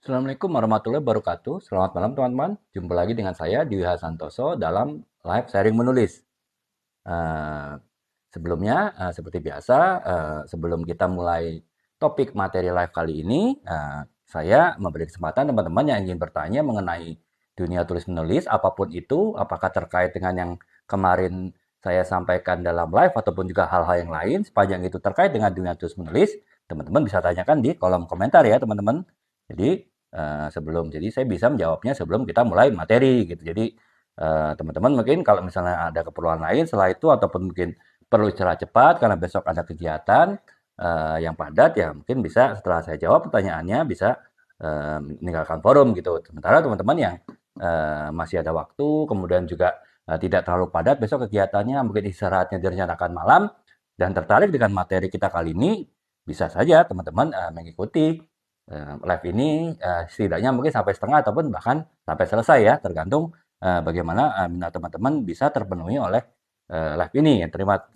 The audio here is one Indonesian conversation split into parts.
Assalamualaikum warahmatullahi wabarakatuh. Selamat malam teman-teman. Jumpa lagi dengan saya Dwi Santoso dalam live sharing menulis. Eh, Sebelumnya, seperti biasa, sebelum kita mulai topik materi live kali ini, saya memberi kesempatan teman-teman yang ingin bertanya mengenai dunia tulis menulis, apapun itu, apakah terkait dengan yang kemarin saya sampaikan dalam live ataupun juga hal-hal yang lain, sepanjang itu terkait dengan dunia tulis menulis, teman-teman bisa tanyakan di kolom komentar ya teman-teman. Jadi jadi saya bisa menjawabnya sebelum kita mulai materi gitu. Jadi teman-teman mungkin kalau misalnya ada keperluan lain setelah itu ataupun mungkin perlu istirahat cepat karena besok ada kegiatan yang padat ya mungkin bisa setelah saya jawab pertanyaannya bisa meninggalkan forum gitu. Sementara teman-teman yang masih ada waktu kemudian juga tidak terlalu padat besok kegiatannya mungkin istirahatnya direncanakan malam dan tertarik dengan materi kita kali ini bisa saja teman-teman mengikuti live ini setidaknya mungkin sampai setengah ataupun bahkan sampai selesai ya tergantung bagaimana minat teman-teman bisa terpenuhi oleh live ini.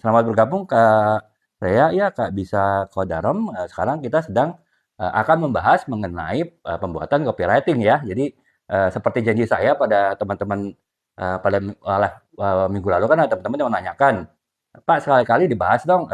Selamat bergabung Kak Rea ya Kak Bisa Kodarom. Sekarang kita sedang akan membahas mengenai pembuatan copywriting ya. Jadi seperti janji saya pada teman-teman pada live minggu lalu kan ada teman-teman yang menanyakan, Pak sekali-kali dibahas dong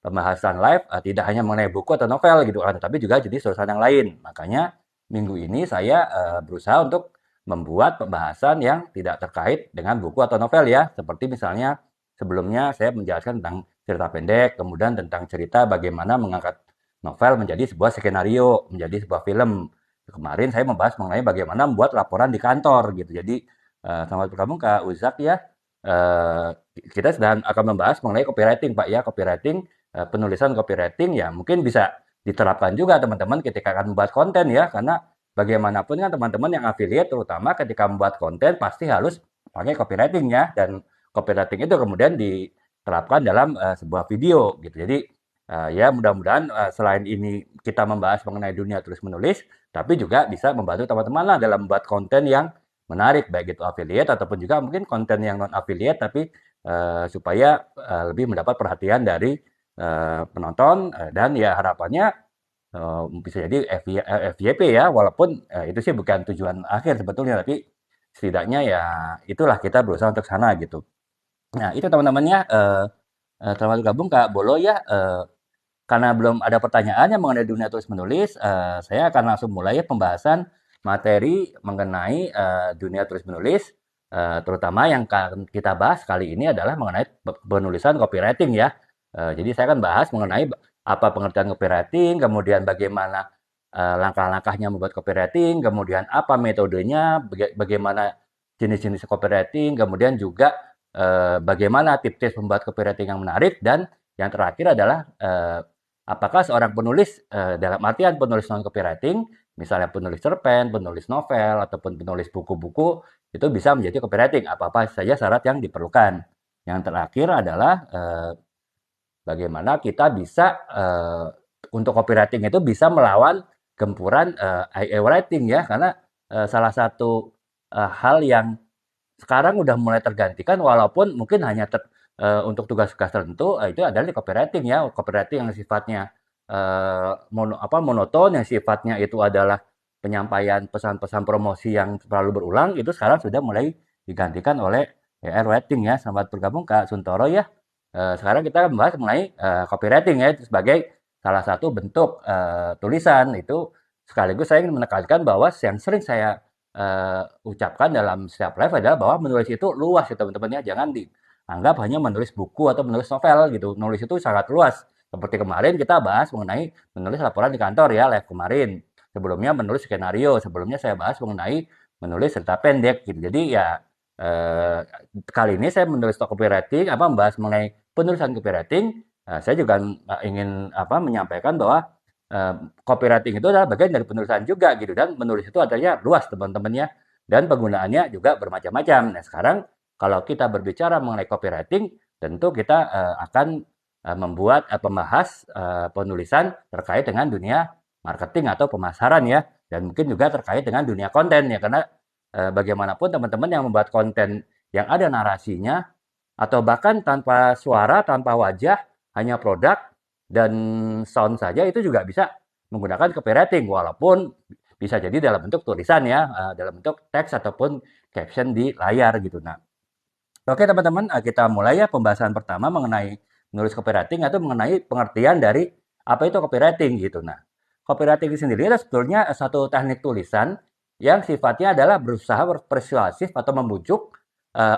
pembahasan live tidak hanya mengenai buku atau novel gitu kan, tapi juga jenis tulisan yang lain. Makanya minggu ini saya berusaha untuk membuat pembahasan yang tidak terkait dengan buku atau novel ya. Seperti misalnya sebelumnya saya menjelaskan tentang cerita pendek, kemudian tentang cerita bagaimana mengangkat novel menjadi sebuah skenario, menjadi sebuah film. Kemarin saya membahas mengenai bagaimana membuat laporan di kantor gitu. Jadi selamat bergabung Kak Uzak ya. Eh, kita sedang akan membahas mengenai copywriting Pak ya. Copywriting, penulisan copywriting ya mungkin bisa diterapkan juga teman-teman ketika akan membuat konten ya. Karena bagaimanapun kan teman-teman yang affiliate terutama ketika membuat konten pasti harus pakai copywriting ya. Dan copywriting itu kemudian diterapkan dalam sebuah video gitu. Jadi ya mudah-mudahan selain ini kita membahas mengenai dunia tulis menulis, tapi juga bisa membantu teman-teman lah dalam membuat konten yang menarik baik itu affiliate ataupun juga mungkin konten yang non affiliate tapi supaya lebih mendapat perhatian dari penonton dan ya harapannya bisa jadi FYP ya walaupun itu sih bukan tujuan akhir sebetulnya tapi setidaknya ya itulah kita berusaha untuk sana gitu. Nah itu teman-temannya selamat gabung Kak Bolo ya. Karena belum ada pertanyaannya mengenai dunia tulis menulis, saya akan langsung mulai ya pembahasan materi mengenai dunia tulis menulis, terutama yang akan kita bahas kali ini adalah mengenai penulisan copywriting ya. Jadi saya akan bahas mengenai apa pengertian copywriting, kemudian bagaimana langkah-langkahnya membuat copywriting, kemudian apa metodenya, bagaimana jenis-jenis copywriting, kemudian juga bagaimana tips-tips membuat copywriting yang menarik, dan yang terakhir adalah apakah seorang penulis dalam artian penulis non copywriting, misalnya penulis cerpen, penulis novel ataupun penulis buku-buku itu bisa menjadi copywriting, apa-apa saja syarat yang diperlukan. Yang terakhir adalah bagaimana kita bisa untuk copywriting itu bisa melawan gempuran AI writing ya, karena salah satu hal yang sekarang udah mulai tergantikan walaupun mungkin hanya untuk tugas-tugas tertentu itu adalah di copywriting ya. Copywriting yang sifatnya monoton, yang sifatnya itu adalah penyampaian pesan-pesan promosi yang selalu berulang itu sekarang sudah mulai digantikan oleh AI writing ya. Selamat bergabung Kak Suntoro ya. Sekarang kita membahas mengenai copywriting ya itu sebagai salah satu bentuk tulisan itu, sekaligus saya ingin menekankan bahwa yang sering saya ucapkan dalam setiap live adalah bahwa menulis itu luas ya teman-teman ya. Jangan dianggap hanya menulis buku atau menulis novel gitu. Menulis itu sangat luas. Seperti kemarin kita bahas mengenai menulis laporan di kantor ya, live kemarin. Sebelumnya menulis skenario, sebelumnya saya bahas mengenai menulis cerita pendek gitu. Jadi ya eh, kali ini saya menulis copywriting, membahas mengenai penulisan copywriting. Saya juga ingin menyampaikan bahwa eh, copywriting itu adalah bagian dari penulisan juga gitu, dan menulis itu adanya luas teman-temannya dan penggunaannya juga bermacam-macam. Nah sekarang kalau kita berbicara mengenai copywriting tentu kita akan membuat pembahas penulisan terkait dengan dunia marketing atau pemasaran ya, dan mungkin juga terkait dengan dunia konten ya, karena bagaimanapun teman-teman yang membuat konten yang ada narasinya atau bahkan tanpa suara, tanpa wajah, hanya produk dan sound saja itu juga bisa menggunakan copywriting walaupun bisa jadi dalam bentuk tulisan ya, dalam bentuk teks ataupun caption di layar gitu. Nah, oke teman-teman, kita mulai ya pembahasan pertama mengenai menulis copywriting atau mengenai pengertian dari apa itu copywriting gitu. Nah, copywriting sendiri itu sebetulnya satu teknik tulisan yang sifatnya adalah berusaha persuasif atau membujuk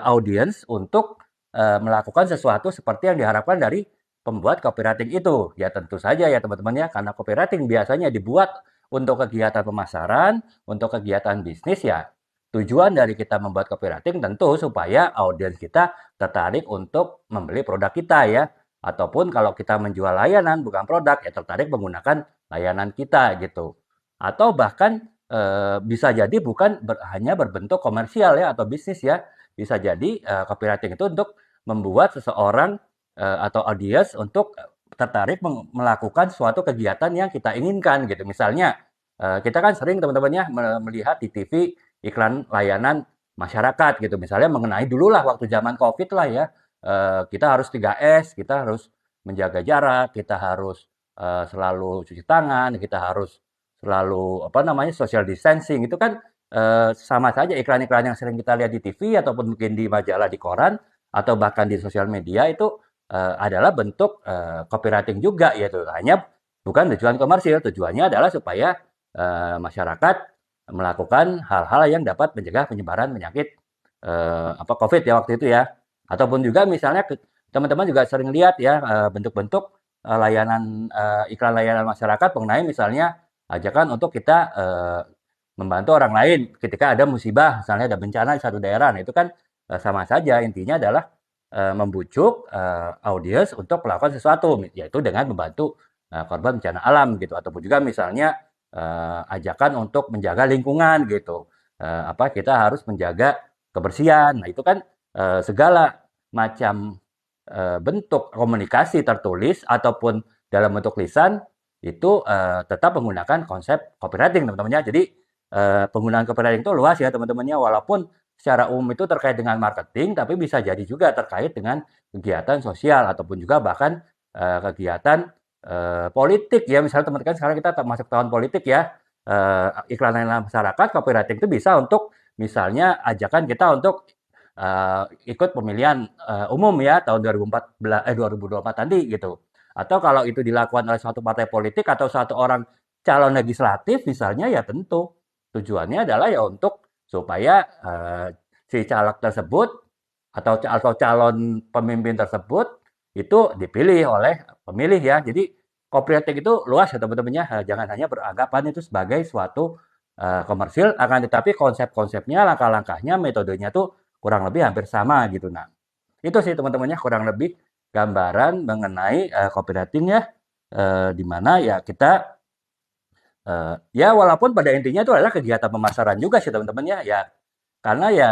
audiens untuk melakukan sesuatu seperti yang diharapkan dari pembuat copywriting itu. Ya tentu saja ya teman-teman ya, karena copywriting biasanya dibuat untuk kegiatan pemasaran, untuk kegiatan bisnis ya. Tujuan dari kita membuat copywriting tentu supaya audiens kita tertarik untuk membeli produk kita ya. Ataupun kalau kita menjual layanan bukan produk ya tertarik menggunakan layanan kita gitu. Atau bahkan bisa jadi bukan hanya berbentuk komersial ya atau bisnis ya. Bisa jadi copywriting itu untuk membuat seseorang atau audiens untuk tertarik melakukan suatu kegiatan yang kita inginkan gitu. Misalnya kita kan sering teman-teman ya melihat di TV iklan layanan masyarakat gitu. Misalnya mengenai dulu lah waktu zaman COVID lah ya. Kita harus 3S, kita harus menjaga jarak, kita harus selalu cuci tangan, kita harus selalu apa namanya social distancing. Itu kan sama saja iklan-iklan yang sering kita lihat di TV ataupun mungkin di majalah, di koran atau bahkan di sosial media itu adalah bentuk copywriting juga yaitu hanya bukan tujuan komersil, tujuannya adalah supaya masyarakat melakukan hal-hal yang dapat mencegah penyebaran penyakit COVID ya waktu itu ya. Ataupun juga misalnya teman-teman juga sering lihat ya bentuk-bentuk layanan iklan layanan masyarakat mengenai misalnya ajakan untuk kita membantu orang lain ketika ada musibah, misalnya ada bencana di satu daerah. Nah, itu kan sama saja intinya adalah membujuk audiens untuk melakukan sesuatu yaitu dengan membantu korban bencana alam gitu ataupun juga misalnya ajakan untuk menjaga lingkungan gitu. Kita harus menjaga kebersihan. Nah, itu kan segala macam bentuk komunikasi tertulis ataupun dalam bentuk lisan itu tetap menggunakan konsep copywriting teman-temannya. Jadi penggunaan copywriting itu luas ya teman-temannya walaupun secara umum itu terkait dengan marketing tapi bisa jadi juga terkait dengan kegiatan sosial ataupun juga bahkan kegiatan politik ya misalnya teman-teman kan sekarang kita masuk tahun politik ya iklan layanan masyarakat copywriting itu bisa untuk misalnya ajakan kita untuk ikut pemilihan umum ya tahun 2024 tadi gitu atau kalau itu dilakukan oleh suatu partai politik atau satu orang calon legislatif misalnya ya tentu tujuannya adalah ya untuk supaya si caleg tersebut atau calon pemimpin tersebut itu dipilih oleh pemilih ya. Jadi copywriting itu luas ya teman-temannya. Jangan hanya beranggapan itu sebagai suatu komersil, akan tetapi konsep-konsepnya, langkah-langkahnya, metodenya tuh kurang lebih hampir sama gitu. Nah, itu sih teman-temannya kurang lebih gambaran mengenai copywriting ya, di mana ya kita ya walaupun pada intinya itu adalah kegiatan pemasaran juga sih teman-temannya ya. Karena ya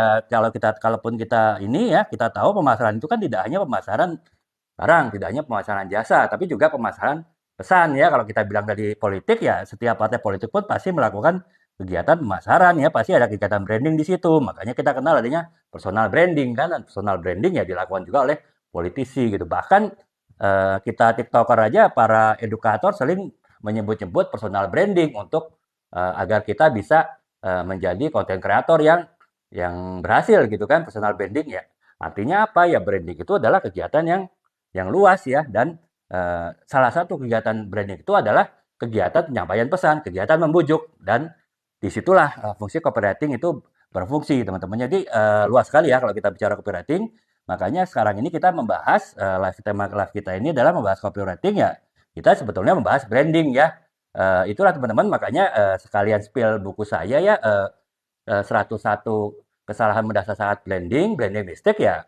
kalaupun kita ini ya kita tahu pemasaran itu kan tidak hanya pemasaran barang, tidak hanya pemasaran jasa, tapi juga pemasaran pesan ya. Kalau kita bilang dari politik ya, setiap partai politik pun pasti melakukan kegiatan pemasaran ya, pasti ada kegiatan branding di situ. Makanya kita kenal adanya personal branding kan, dan personal branding ya dilakukan juga oleh politisi gitu. Bahkan kita TikToker aja para edukator sering menyebut-nyebut personal branding untuk agar kita bisa menjadi konten kreator yang berhasil gitu kan, personal branding ya. Artinya apa ya branding itu adalah kegiatan yang luas ya dan salah satu kegiatan branding itu adalah kegiatan penyampaian pesan, kegiatan membujuk dan disitulah fungsi copywriting itu berfungsi teman-teman. Jadi luas sekali ya kalau kita bicara copywriting. Makanya sekarang ini kita membahas tema live kita ini adalah membahas copywriting ya. Kita sebetulnya membahas branding ya. Itulah teman-teman makanya sekalian spill buku saya ya 101 kesalahan mendasar saat branding mistake ya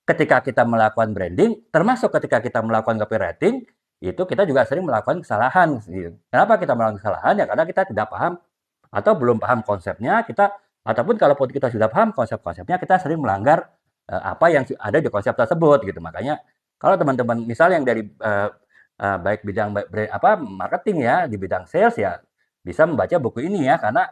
ketika kita melakukan branding, termasuk ketika kita melakukan copywriting, itu kita juga sering melakukan kesalahan. Gitu. Kenapa kita melakukan kesalahan? Ya karena kita tidak paham atau belum paham konsepnya, ataupun kalaupun kita sudah paham konsep-konsepnya, kita sering melanggar apa yang ada di konsep tersebut. Gitu. Makanya kalau teman-teman misalnya yang dari baik bidang marketing ya, di bidang sales ya, bisa membaca buku ini ya, karena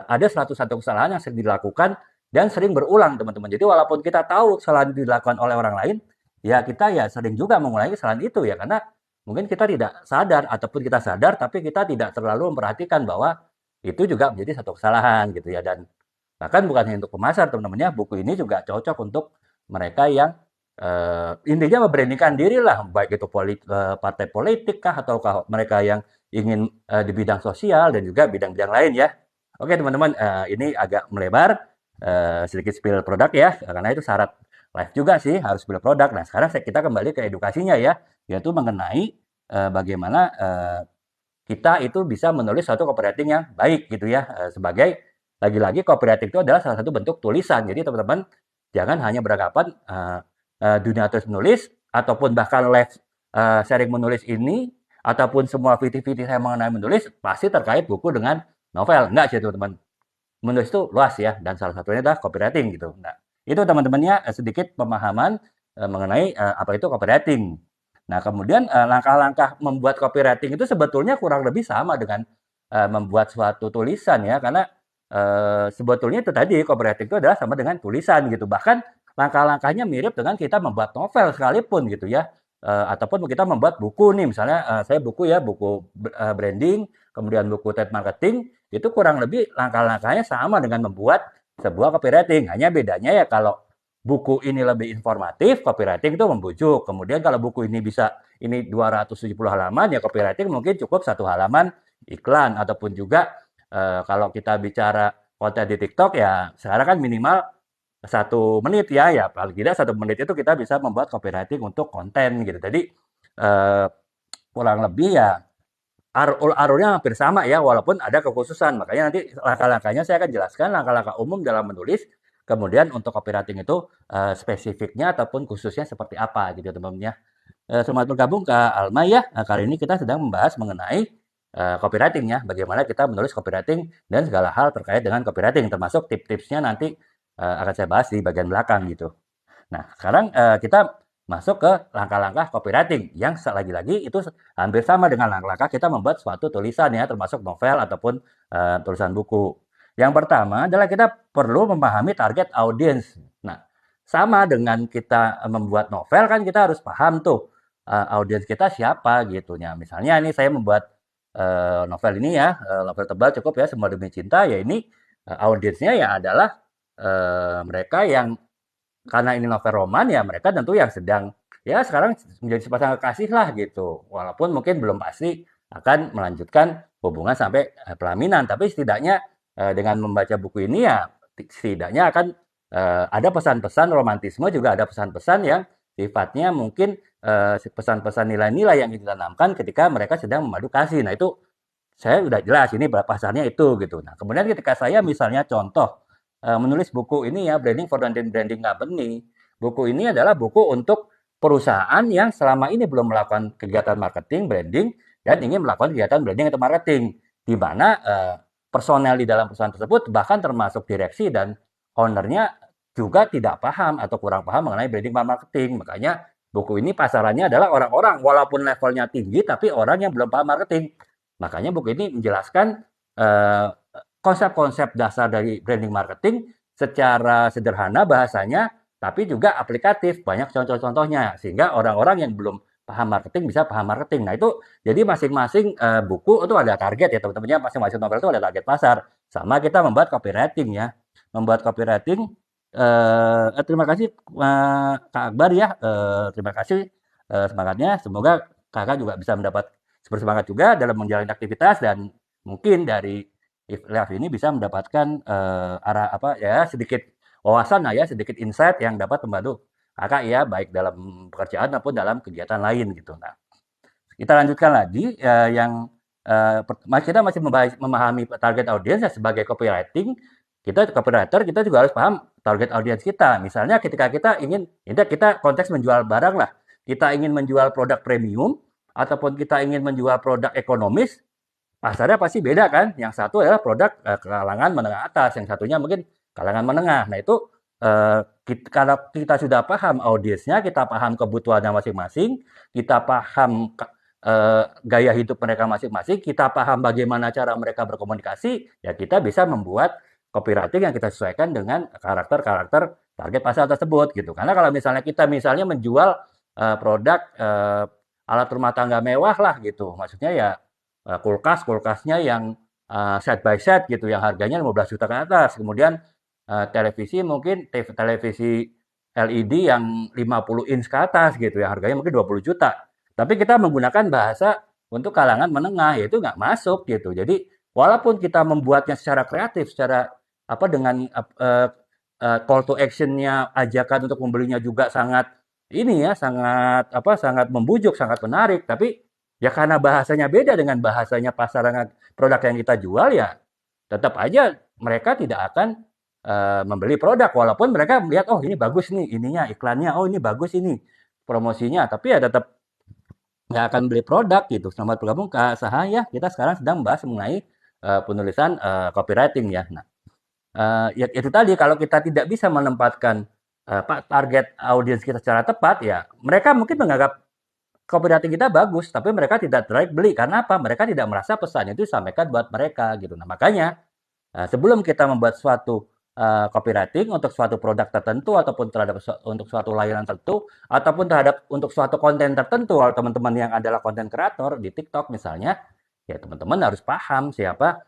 ada 101 kesalahan yang sering dilakukan dan sering berulang teman-teman. Jadi walaupun kita tahu kesalahan dilakukan oleh orang lain, ya kita ya sering juga mengulangi kesalahan itu ya karena mungkin kita tidak sadar ataupun kita sadar tapi kita tidak terlalu memperhatikan bahwa itu juga menjadi satu kesalahan gitu ya. Dan bahkan bukan hanya untuk pemasar teman-teman ya, buku ini juga cocok untuk mereka yang intinya memberanikan diri lah, baik itu partai politik kah, ataukah mereka yang ingin di bidang sosial dan juga bidang-bidang lain ya. Oke teman-teman, ini agak melebar, sedikit spill produk ya, karena itu syarat live juga sih, harus spill produk. Nah sekarang kita kembali ke edukasinya ya, yaitu mengenai bagaimana kita itu bisa menulis suatu copywriting yang baik gitu ya, sebagai lagi-lagi copywriting itu adalah salah satu bentuk tulisan. Jadi teman-teman jangan hanya beranggapan dunia tulis menulis ataupun bahkan live sharing menulis ini ataupun semua VT-VT saya mengenai menulis pasti terkait buku dengan novel. Enggak sih teman-teman. Menulis itu luas ya dan salah satunya adalah copywriting gitu. Nah, itu teman-temannya sedikit pemahaman mengenai apa itu copywriting. Nah, kemudian langkah-langkah membuat copywriting itu sebetulnya kurang lebih sama dengan membuat suatu tulisan ya, karena sebetulnya itu tadi copywriting itu adalah sama dengan tulisan gitu. Bahkan langkah-langkahnya mirip dengan kita membuat novel sekalipun gitu ya. Ataupun kita membuat buku nih, misalnya saya buku ya, buku branding, kemudian buku trade marketing, itu kurang lebih langkah-langkahnya sama dengan membuat sebuah copywriting. Hanya bedanya ya kalau buku ini lebih informatif, copywriting itu membujuk. Kemudian kalau buku ini bisa ini 270 halaman, ya copywriting mungkin cukup satu halaman iklan. Ataupun juga kalau kita bicara konten di TikTok ya sekarang kan minimal 1 menit ya paling tidak 1 menit itu kita bisa membuat copywriting untuk konten gitu. Jadi eh, kurang lebih ya alurnya hampir sama ya, walaupun ada kekhususan. Makanya nanti langkah-langkahnya saya akan jelaskan langkah-langkah umum dalam menulis. Kemudian untuk copywriting itu spesifiknya ataupun khususnya seperti apa gitu teman-teman ya. Selamat bergabung ke Alma ya. Kali ini kita sedang membahas mengenai copywriting ya. Bagaimana kita menulis copywriting dan segala hal terkait dengan copywriting. Termasuk tips-tipsnya nanti akan saya bahas di bagian belakang gitu. Nah, sekarang kita masuk ke langkah-langkah copywriting yang lagi-lagi itu hampir sama dengan langkah-langkah kita membuat suatu tulisan ya, termasuk novel ataupun tulisan buku. Yang pertama adalah kita perlu memahami target audience. Nah, sama dengan kita membuat novel kan kita harus paham tuh audiens kita siapa gitu ya. Misalnya ini saya membuat novel ini ya, novel tebal cukup ya, Semua Demi Cinta, ya ini audiensnya ya adalah mereka yang karena ini novel roman ya mereka tentu yang sedang ya sekarang menjadi sepasang kekasih lah gitu. Walaupun mungkin belum pasti akan melanjutkan hubungan sampai pelaminan, tapi setidaknya dengan membaca buku ini ya setidaknya akan ada pesan-pesan romantisme, juga ada pesan-pesan yang sifatnya mungkin pesan-pesan nilai-nilai yang ditanamkan ketika mereka sedang memadu kasih. Nah itu saya udah jelas ini berapa pasarnya itu gitu. Nah kemudian ketika saya misalnya contoh menulis buku ini ya, Branding for Branding Company. Buku ini adalah buku untuk perusahaan yang selama ini belum melakukan kegiatan marketing, branding, dan ingin melakukan kegiatan branding atau marketing. Di mana personel di dalam perusahaan tersebut, bahkan termasuk direksi dan ownernya juga tidak paham atau kurang paham mengenai branding dan marketing. Makanya buku ini pasarannya adalah orang-orang, walaupun levelnya tinggi, tapi orang yang belum paham marketing. Makanya buku ini menjelaskan konsep-konsep dasar dari branding marketing secara sederhana bahasanya, tapi juga aplikatif, banyak contoh-contohnya, sehingga orang-orang yang belum paham marketing bisa paham marketing. Nah itu jadi masing-masing buku itu ada target ya teman-temannya, masing-masing novel itu ada target pasar. Sama kita membuat copywriting ya, membuat copywriting. Terima kasih Kak Akbar ya, terima kasih semangatnya. Semoga kakak juga bisa mendapat bersemangat juga dalam menjalani aktivitas dan mungkin dari live ini bisa mendapatkan arah apa ya sedikit wawasan lah ya, sedikit insight yang dapat membantu kakak ya baik dalam pekerjaan maupun dalam kegiatan lain gitu. Nah, kita lanjutkan lagi yang kita masih memahami target audiens ya, sebagai copywriting. Kita copywriter kita juga harus paham target audiens kita. Misalnya ketika kita ingin, kita konteks menjual barang lah, kita ingin menjual produk premium ataupun kita ingin menjual produk ekonomis, pasarnya pasti beda kan. Yang satu adalah produk kalangan menengah atas, yang satunya mungkin kalangan menengah. Nah itu kalau kita sudah paham audiensnya, kita paham kebutuhannya masing-masing, kita paham gaya hidup mereka masing-masing, kita paham bagaimana cara mereka berkomunikasi, ya kita bisa membuat copywriting yang kita sesuaikan dengan karakter-karakter target pasar tersebut gitu. Karena kalau misalnya kita menjual produk alat rumah tangga mewah lah gitu, maksudnya ya kulkas-kulkasnya yang set by set gitu yang harganya 15 juta ke atas. Kemudian televisi mungkin televisi LED yang 50 inch ke atas gitu yang harganya mungkin 20 juta. Tapi kita menggunakan bahasa untuk kalangan menengah yaitu nggak masuk gitu. Jadi walaupun kita membuatnya secara kreatif, secara apa dengan call to action-nya ajakan untuk membelinya juga sangat ini ya, sangat apa sangat membujuk, sangat menarik, tapi ya karena bahasanya beda dengan bahasanya pasaran produk yang kita jual ya tetap aja mereka tidak akan membeli produk walaupun mereka melihat oh ini bagus nih ininya iklannya, oh ini bagus ini promosinya, tapi ya tetap nggak akan beli produk gitu. Selamat bergabung ke Sahaya. Kita sekarang sedang membahas mengenai penulisan copywriting ya. Nah, ya itu tadi kalau kita tidak bisa menempatkan target audiens kita secara tepat ya mereka mungkin menganggap copywriting kita bagus tapi mereka tidak tertarik beli karena apa? Mereka tidak merasa pesan itu disampaikan buat mereka gitu. Nah, makanya sebelum kita membuat suatu copywriting untuk suatu produk tertentu ataupun terhadap untuk suatu layanan tertentu ataupun terhadap untuk suatu konten tertentu kalau teman-teman yang adalah konten kreator di TikTok misalnya ya teman-teman harus paham siapa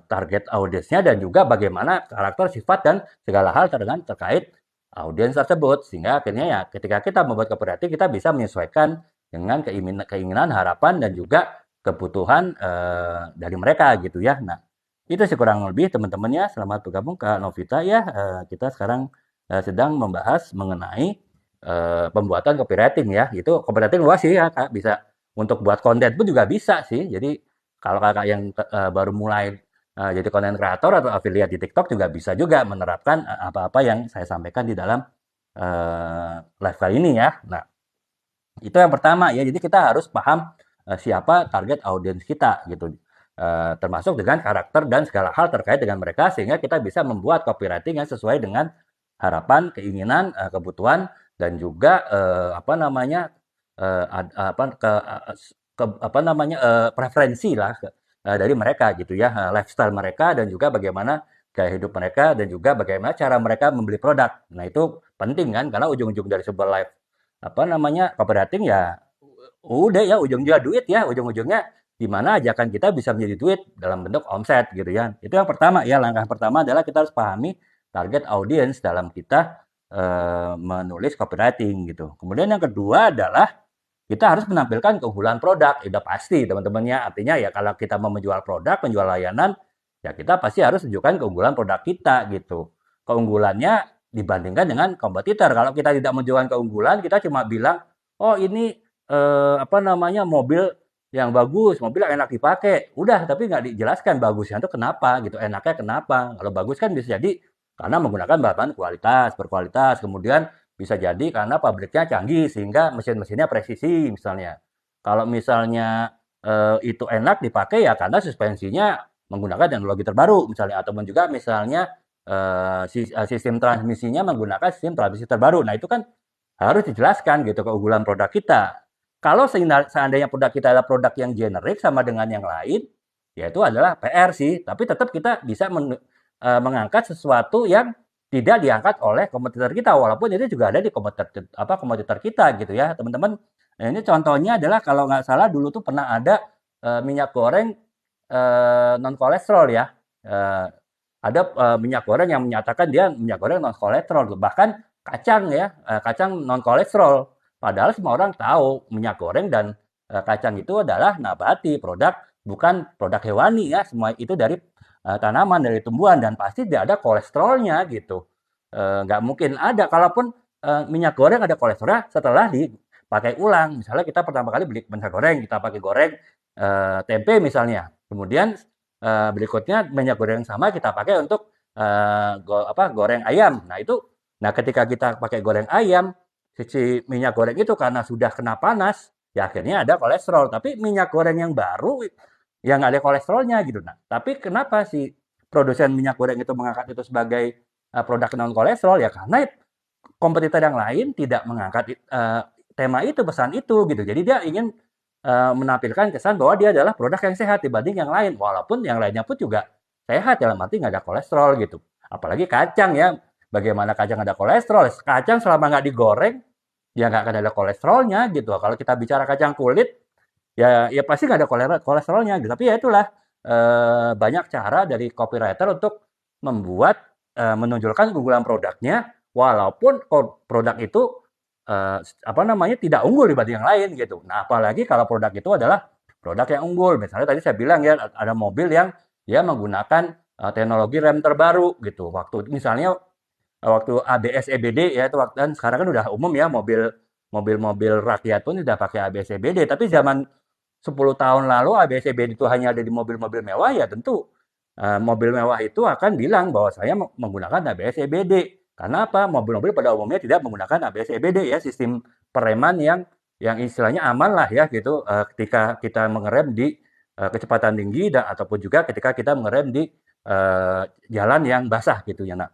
target audiensnya dan juga bagaimana karakter sifat dan segala hal terkait audiens tersebut sehingga akhirnya ya ketika kita membuat copywriting kita bisa menyesuaikan dengan keinginan harapan dan juga kebutuhan dari mereka gitu ya. Nah itu sih kurang lebih teman-teman ya. Selamat bergabung ke Novita ya. Kita sekarang sedang membahas mengenai pembuatan copywriting ya. Itu copywriting luas sih ya Kak. Bisa untuk buat konten pun juga bisa sih. Jadi kalau kakak yang baru mulai jadi konten kreator atau affiliate di TikTok juga bisa juga menerapkan apa-apa yang saya sampaikan di dalam live kali ini ya. Nah, itu yang pertama ya. Jadi kita harus paham siapa target audiens kita gitu. Termasuk dengan karakter dan segala hal terkait dengan mereka sehingga kita bisa membuat copywriting yang sesuai dengan harapan, keinginan, kebutuhan dan juga apa namanya preferensi lah dari mereka gitu ya, lifestyle mereka dan juga bagaimana gaya hidup mereka dan juga bagaimana cara mereka membeli produk. Nah, itu penting kan karena ujung-ujung dari sebuah live apa namanya copywriting ya udah ya ujungnya duit ya ujung-ujungnya di mana ajakan kita bisa menjadi duit dalam bentuk omset gitu ya. Itu yang pertama ya, langkah pertama adalah kita harus pahami target audience dalam kita menulis copywriting gitu. Kemudian yang kedua adalah kita harus menampilkan keunggulan produk. Ya, udah pasti teman-temannya. Artinya ya kalau kita mau menjual produk, menjual layanan, ya kita pasti harus tunjukkan keunggulan produk kita gitu. Keunggulannya dibandingkan dengan kompetitor. Kalau kita tidak menunjukkan keunggulan, kita cuma bilang, oh ini apa namanya mobil yang bagus, mobil yang enak dipakai. Udah, tapi nggak dijelaskan bagusnya itu kenapa gitu, enaknya kenapa. Kalau bagus kan bisa jadi karena menggunakan bahan kualitas, berkualitas. Kemudian bisa jadi karena pabriknya canggih sehingga mesin-mesinnya presisi misalnya. Kalau misalnya itu enak dipakai ya karena suspensinya menggunakan teknologi terbaru misalnya. Ataupun juga misalnya sistem transmisinya menggunakan sistem transmisi terbaru. Nah itu kan harus dijelaskan gitu keunggulan produk kita. Kalau seandainya produk kita adalah produk yang generik sama dengan yang lain, ya itu adalah PR sih. Tapi tetap kita bisa mengangkat sesuatu yang tidak diangkat oleh kompetitor kita, walaupun itu juga ada di kompetitor kita gitu ya, teman-teman. Nah, ini contohnya adalah kalau nggak salah dulu tuh pernah ada minyak goreng non kolesterol ya. Ada minyak goreng yang menyatakan dia minyak goreng non kolesterol, bahkan kacang ya, kacang non kolesterol. Padahal semua orang tahu minyak goreng dan kacang itu adalah nabati, bukan produk hewani ya. Semua itu dari tanaman, dari tumbuhan dan pasti tidak ada kolesterolnya gitu. Nggak mungkin ada. Kalaupun minyak goreng ada kolesterolnya setelah dipakai ulang. Misalnya kita pertama kali beli minyak goreng, kita pakai goreng tempe misalnya. Kemudian berikutnya minyak goreng yang sama kita pakai untuk goreng ayam. Nah ketika kita pakai goreng ayam, si minyak goreng itu karena sudah kena panas, ya akhirnya ada kolesterol. Tapi minyak goreng yang baru, yang nggak ada kolesterolnya gitu. Nah, tapi kenapa si produsen minyak goreng itu mengangkat itu sebagai produk non kolesterol? Ya karena kompetitor yang lain tidak mengangkat tema itu, pesan itu gitu. Jadi dia ingin menampilkan kesan bahwa dia adalah produk yang sehat dibanding yang lain. Walaupun yang lainnya pun juga sehat dalam arti nggak ada kolesterol gitu. Apalagi kacang ya. Bagaimana kacang ada kolesterol? Kacang selama nggak digoreng, ya nggak akan ada kolesterolnya gitu. Kalau kita bicara kacang kulit, ya pasti nggak ada kolesterolnya gitu. Tapi ya itulah, banyak cara dari copywriter untuk membuat menonjolkan keunggulan produknya, walaupun produk itu apa namanya tidak unggul dibanding yang lain gitu. Nah, apalagi kalau produk itu adalah produk yang unggul. Misalnya tadi saya bilang ya ada mobil yang dia menggunakan teknologi rem terbaru gitu. Waktu misalnya waktu ABS EBD ya itu waktu kan sekarang kan udah umum ya mobil-mobil rakyat pun sudah pakai ABS EBD. Tapi zaman 10 tahun lalu ABS EBD itu hanya ada di mobil-mobil mewah ya tentu mobil mewah itu akan bilang bahwa saya menggunakan ABS EBD. Karena apa? Mobil-mobil pada umumnya tidak menggunakan ABS EBD ya, sistem pereman yang istilahnya aman lah ya gitu ketika kita mengerem di kecepatan tinggi dan ataupun juga ketika kita mengerem di jalan yang basah gitu ya. Nah,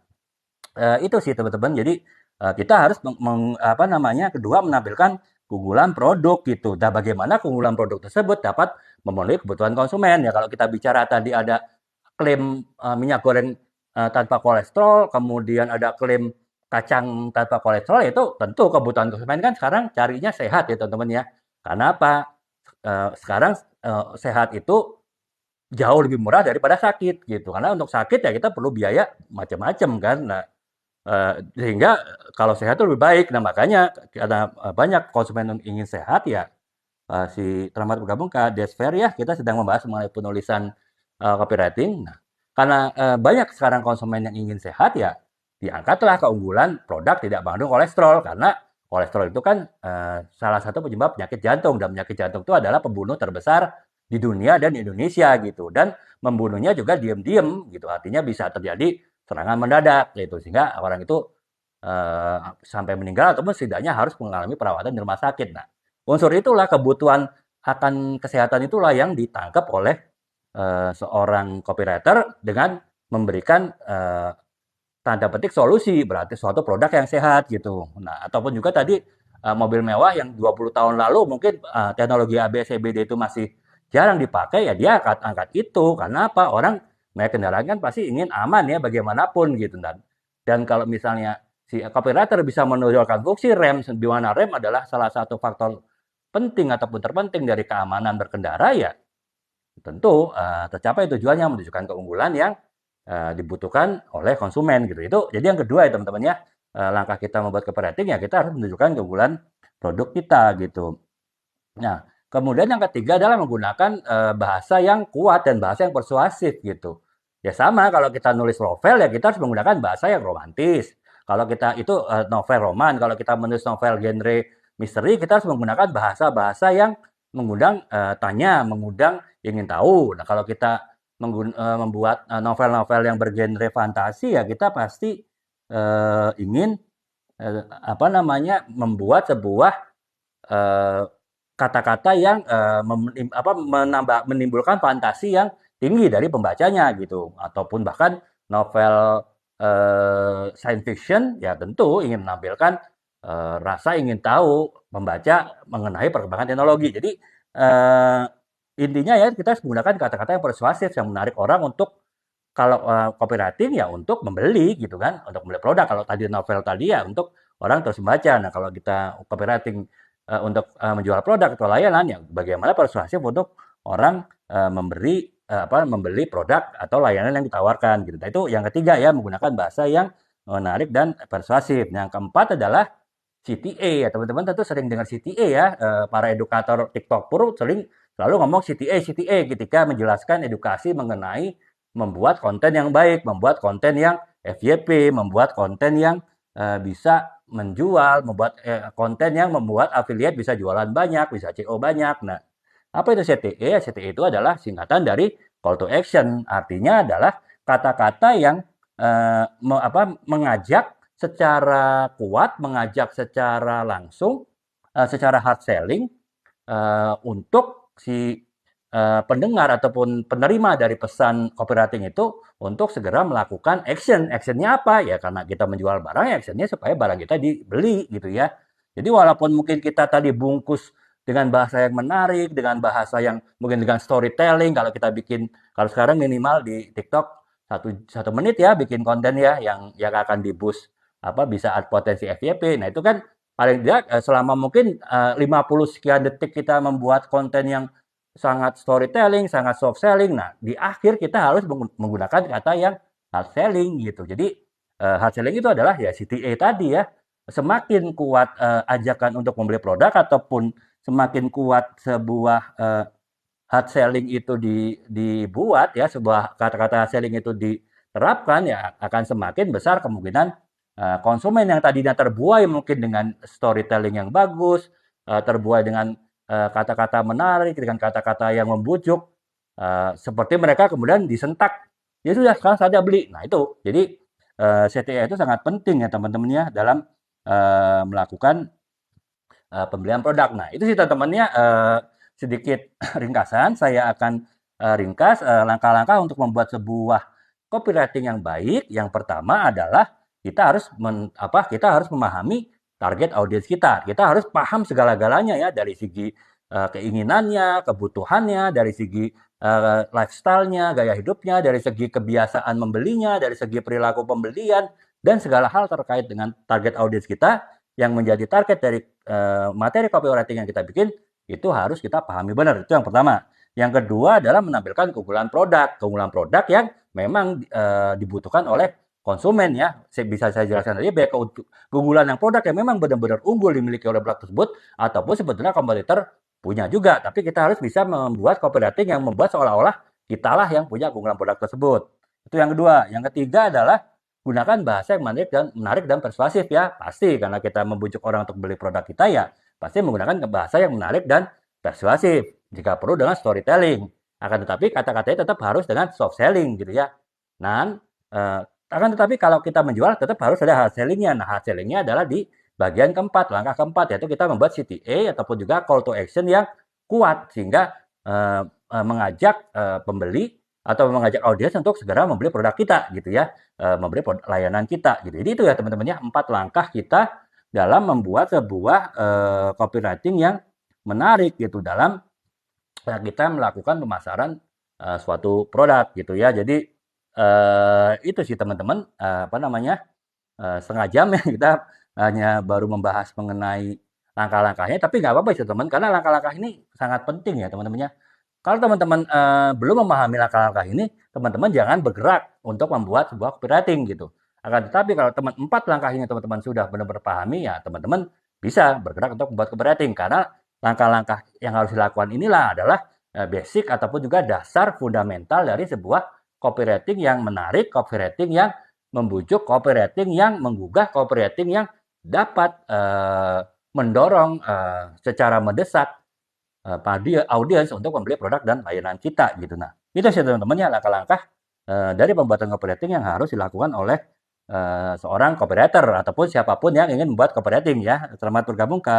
itu sih teman-teman. Jadi kita harus apa namanya kedua menampilkan keunggulan produk gitu. Dan bagaimana keunggulan produk tersebut dapat memenuhi kebutuhan konsumen ya. Kalau kita bicara tadi ada klaim minyak goreng tanpa kolesterol, kemudian ada klaim kacang tanpa kolesterol, itu tentu kebutuhan konsumen kan sekarang carinya sehat ya teman-teman ya. Karena apa? Sekarang sehat itu jauh lebih murah daripada sakit gitu. Karena untuk sakit ya kita perlu biaya macam-macam kan. Nah, sehingga kalau sehat itu lebih baik. Nah, makanya karena banyak konsumen yang ingin sehat ya si terlambat bergabung ke Desfair ya kita sedang membahas mengenai penulisan copywriting. Nah, karena banyak sekarang konsumen yang ingin sehat ya diangkatlah keunggulan produk tidak mengandung kolesterol karena kolesterol itu kan salah satu penyebab penyakit jantung dan penyakit jantung itu adalah pembunuh terbesar di dunia dan di Indonesia gitu dan membunuhnya juga diam-diam gitu artinya bisa terjadi serangan mendadak gitu sehingga orang itu sampai meninggal ataupun setidaknya harus mengalami perawatan di rumah sakit. Nah, unsur itulah kebutuhan akan kesehatan itulah yang ditangkap oleh seorang copywriter dengan memberikan tanda petik solusi, berarti suatu produk yang sehat gitu. Nah, ataupun juga tadi mobil mewah yang 20 tahun lalu mungkin teknologi ABS CBD itu masih jarang dipakai, ya dia angkat itu. Karena apa? Orang naik kendaraan kan pasti ingin aman ya bagaimanapun gitu. Dan kalau misalnya si copywriter bisa menonjolkan fungsi rem, di mana rem adalah salah satu faktor penting ataupun terpenting dari keamanan berkendara ya tentu tercapai tujuannya menunjukkan keunggulan yang dibutuhkan oleh konsumen gitu. Itu jadi yang kedua ya teman-teman ya. Langkah kita membuat copywriting ya kita harus menunjukkan keunggulan produk kita gitu. Nah, kemudian yang ketiga adalah menggunakan bahasa yang kuat dan bahasa yang persuasif gitu. Ya sama kalau kita nulis novel ya kita harus menggunakan bahasa yang romantis. Kalau kita itu novel roman, kalau kita menulis novel genre misteri kita harus menggunakan bahasa-bahasa yang mengundang tanya, mengundang ingin tahu. Nah, kalau kita membuat novel-novel yang bergenre fantasi ya kita pasti ingin apa namanya membuat sebuah eh, kata-kata yang menimbulkan fantasi yang tinggi dari pembacanya gitu ataupun bahkan novel science fiction ya tentu ingin menampilkan rasa ingin tahu membaca mengenai perkembangan teknologi. Jadi eh, intinya ya kita harus menggunakan kata-kata yang persuasif yang menarik orang untuk kalau copywriting ya untuk membeli gitu kan, untuk membeli produk. Kalau tadi novel tadi ya untuk orang terus membaca. Nah, kalau kita copywriting untuk menjual produk atau layanan ya bagaimana persuasif untuk orang membeli produk atau layanan yang ditawarkan gitu. Nah, itu yang ketiga ya menggunakan bahasa yang menarik dan persuasif. Yang keempat adalah CTA ya teman-teman tentu sering dengar CTA ya para edukator TikTok Pro sering selalu ngomong CTA ketika menjelaskan edukasi mengenai membuat konten yang baik, membuat konten yang FYP, membuat konten yang bisa menjual, membuat konten yang membuat affiliate bisa jualan banyak, bisa CO banyak. Nah, apa itu CTA? CTA itu adalah singkatan dari call to action. Artinya adalah kata-kata yang mengajak secara kuat, mengajak secara langsung, secara hard selling untuk si pendengar ataupun penerima dari pesan copywriting itu untuk segera melakukan action. Actionnya apa? Ya karena kita menjual barang, ya actionnya supaya barang kita dibeli gitu ya. Jadi walaupun mungkin kita tadi bungkus dengan bahasa yang menarik, dengan bahasa yang mungkin dengan storytelling, kalau kita bikin, kalau sekarang minimal di TikTok satu menit ya bikin konten ya yang akan di boost apa bisa ad potensi FYP. Nah itu kan paling tidak selama mungkin 50 sekian detik kita membuat konten yang sangat storytelling, sangat soft selling. Nah, di akhir kita harus menggunakan kata yang hard selling gitu. Jadi hard selling itu adalah ya CTA tadi ya. Semakin kuat ajakan untuk membeli produk ataupun semakin kuat sebuah hard selling itu dibuat ya, sebuah kata-kata hard selling itu diterapkan ya akan semakin besar kemungkinan konsumen yang tadinya terbuai mungkin dengan storytelling yang bagus, terbuai dengan kata-kata menarik, dengan kata-kata yang membujuk, seperti mereka kemudian disentak, ya sudah sekarang saja beli. Nah itu, jadi CTA itu sangat penting ya teman-teman ya dalam melakukan pembelian produk. Nah itu sih teman-temannya sedikit ringkasan. Saya akan ringkas langkah-langkah untuk membuat sebuah copywriting yang baik. Yang pertama adalah kita harus memahami target audiens kita. Kita harus paham segala-galanya ya dari segi keinginannya, kebutuhannya, dari segi lifestyle-nya, gaya hidupnya, dari segi kebiasaan membelinya, dari segi perilaku pembelian, dan segala hal terkait dengan target audiens kita yang menjadi target dari materi copywriting yang kita bikin itu harus kita pahami benar. Itu yang pertama. Yang kedua adalah menampilkan keunggulan produk yang memang dibutuhkan oleh konsumen ya. Bisa saya jelaskan tadi baik keunggulan yang produk yang memang benar-benar unggul dimiliki oleh produk tersebut ataupun sebetulnya kompetitor punya juga. Tapi kita harus bisa membuat copywriting yang membuat seolah-olah kitalah yang punya keunggulan produk tersebut. Itu yang kedua. Yang ketiga adalah gunakan bahasa yang menarik dan persuasif ya. Pasti karena kita membujuk orang untuk beli produk kita ya, pasti menggunakan bahasa yang menarik dan persuasif. Jika perlu dengan storytelling. Akan tetapi kata-katanya tetap harus dengan soft selling gitu ya. Dan akan tetapi kalau kita menjual tetap harus ada hard sellingnya. Nah hard sellingnya adalah di bagian keempat, langkah keempat, yaitu kita membuat CTA ataupun juga call to action yang kuat sehingga mengajak pembeli atau mengajak audiens untuk segera membeli produk kita gitu ya, membeli layanan kita gitu. Jadi itu ya teman-teman ya 4 langkah kita dalam membuat sebuah copywriting yang menarik gitu dalam kita melakukan pemasaran suatu produk gitu ya. Jadi itu sih teman-teman setengah jam ya kita hanya baru membahas mengenai langkah-langkahnya, tapi nggak apa-apa sih teman karena langkah-langkah ini sangat penting ya teman-teman ya. Kalau teman-teman belum memahami langkah-langkah ini, teman-teman jangan bergerak untuk membuat sebuah copywriting gitu. Akan tetapi kalau empat langkah ini teman-teman sudah benar-benar pahami, ya teman-teman bisa bergerak untuk membuat copywriting. Karena langkah-langkah yang harus dilakukan inilah adalah basic ataupun juga dasar fundamental dari sebuah copywriting yang menarik, copywriting yang membujuk, copywriting yang menggugah, copywriting yang dapat mendorong secara mendesak pada audiens untuk membeli produk dan layanan kita gitu. Nah, itu sih teman-teman ya langkah-langkah dari pembuatan copywriting yang harus dilakukan oleh seorang copywriter ataupun siapapun yang ingin membuat copywriting ya. Selamat bergabung ke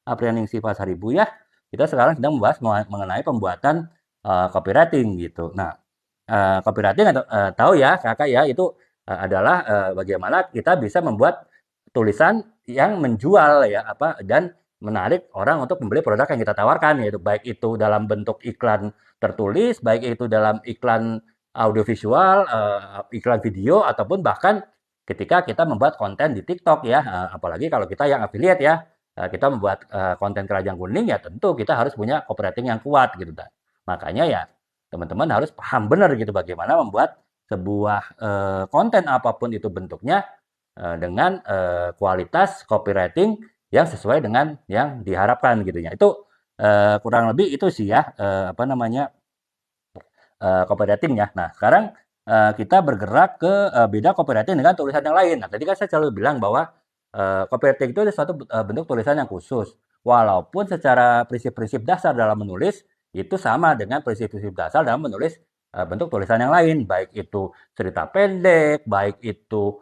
Aprianingsih Pasaribu ya. Kita sekarang sedang membahas mengenai pembuatan copywriting gitu. Nah, copywriting tahu ya kakak ya itu adalah bagaimana kita bisa membuat tulisan yang menjual ya dan menarik orang untuk membeli produk yang kita tawarkan, yaitu baik itu dalam bentuk iklan tertulis, baik itu dalam iklan audiovisual, iklan video, ataupun bahkan ketika kita membuat konten di TikTok ya, apalagi kalau kita yang affiliate ya, kita membuat konten keranjang kuning ya tentu kita harus punya copywriting yang kuat gitu. Makanya ya teman-teman harus paham benar gitu bagaimana membuat sebuah konten apapun itu bentuknya dengan kualitas copywriting yang sesuai dengan yang diharapkan gitu ya. Itu kurang lebih itu sih ya copywriting ya. Nah, sekarang kita bergerak ke beda copywriting dengan tulisan yang lain. Nah, tadi kan saya selalu bilang bahwa copywriting itu ada suatu bentuk tulisan yang khusus. Walaupun secara prinsip-prinsip dasar dalam menulis itu sama dengan prinsip-prinsip dasar dalam menulis bentuk tulisan yang lain, baik itu cerita pendek, baik itu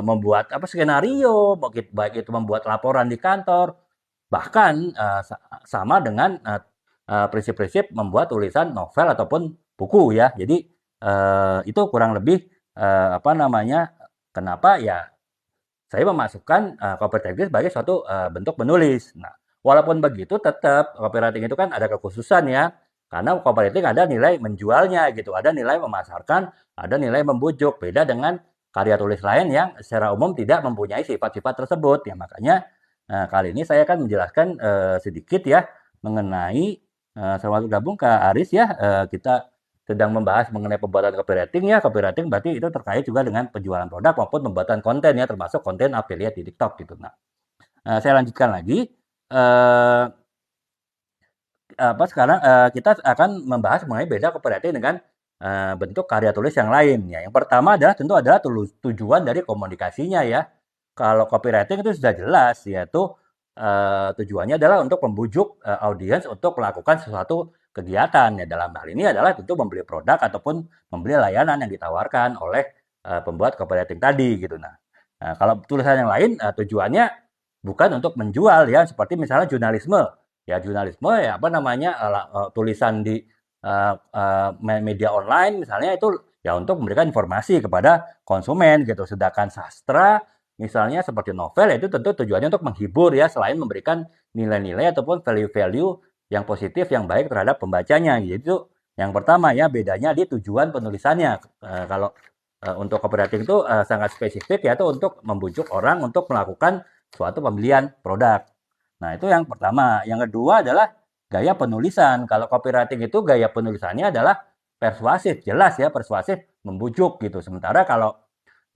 membuat skenario, baik itu membuat laporan di kantor, bahkan sama dengan prinsip-prinsip membuat tulisan novel ataupun buku ya. Jadi itu kurang lebih kenapa ya saya memasukkan copywriting sebagai suatu bentuk menulis. Nah, walaupun begitu tetap copywriting itu kan ada kekhususan ya. Karena copywriting ada nilai menjualnya gitu, ada nilai memasarkan, ada nilai membujuk. Beda dengan karya tulis lain yang secara umum tidak mempunyai sifat-sifat tersebut. Ya makanya kali ini saya akan menjelaskan sedikit ya mengenai Selamat bergabung Kak Aris ya. Kita sedang membahas mengenai pembuatan copywriting ya. Copywriting berarti itu terkait juga dengan penjualan produk maupun pembuatan konten ya, termasuk konten affiliate di TikTok gitu. Nah, saya lanjutkan lagi. Eh, sekarang kita akan membahas mengenai beda copywriting dengan bentuk karya tulis yang lain ya. Yang pertama adalah tentu adalah tujuan dari komunikasinya ya. Kalau copywriting itu sudah jelas yaitu tujuannya adalah untuk membujuk audiens untuk melakukan sesuatu kegiatan ya. Dalam hal ini adalah tentu membeli produk ataupun membeli layanan yang ditawarkan oleh pembuat copywriting tadi gitu. Nah, kalau tulisan yang lain tujuannya bukan untuk menjual ya, seperti misalnya jurnalisme ya, jurnalisme ya apa namanya tulisan di media online misalnya itu ya untuk memberikan informasi kepada konsumen gitu. Sedangkan sastra misalnya seperti novel itu tentu tujuannya untuk menghibur ya, selain memberikan nilai-nilai ataupun value-value yang positif yang baik terhadap pembacanya. Jadi itu yang pertama ya, bedanya di tujuan penulisannya. Kalau untuk copywriting itu sangat spesifik yaitu untuk membujuk orang untuk melakukan suatu pembelian produk. Nah, itu yang pertama. Yang kedua adalah gaya penulisan. Kalau copywriting itu gaya penulisannya adalah persuasif, jelas ya, persuasif, membujuk gitu. Sementara kalau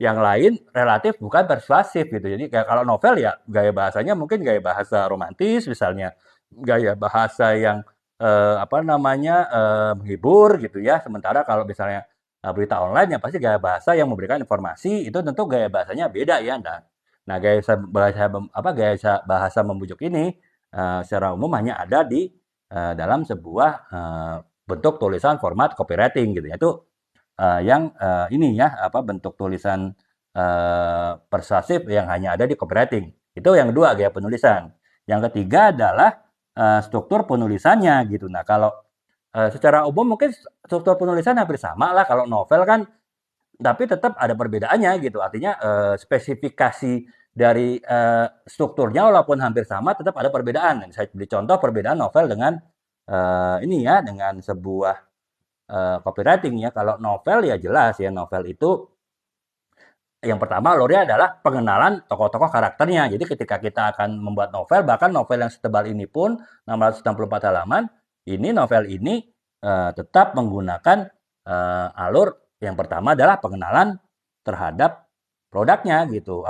yang lain relatif bukan persuasif gitu. Jadi kayak kalau novel ya gaya bahasanya mungkin gaya bahasa romantis misalnya, gaya bahasa yang apa namanya menghibur gitu ya. Sementara kalau misalnya berita online ya pasti gaya bahasa yang memberikan informasi itu tentu gaya bahasanya beda ya. Nah, gaya bahasa membujuk ini secara umum hanya ada di dalam sebuah bentuk tulisan format copywriting gitu ya. Itu yang ini ya apa bentuk tulisan persuasif yang hanya ada di copywriting. Itu yang kedua gaya penulisan. Yang ketiga adalah struktur penulisannya gitu. Nah, kalau secara umum mungkin struktur penulisan hampir sama lah kalau novel kan, tapi tetap ada perbedaannya gitu. Artinya spesifikasi dari strukturnya walaupun hampir sama tetap ada perbedaan. Saya beri contoh perbedaan novel dengan ini ya dengan sebuah copywriting ya. Kalau novel ya jelas ya, novel itu yang pertama alurnya adalah pengenalan tokoh-tokoh karakternya. Jadi ketika kita akan membuat novel, bahkan novel yang setebal ini pun 664 halaman, ini novel ini tetap menggunakan alur yang pertama adalah pengenalan terhadap produknya gitu.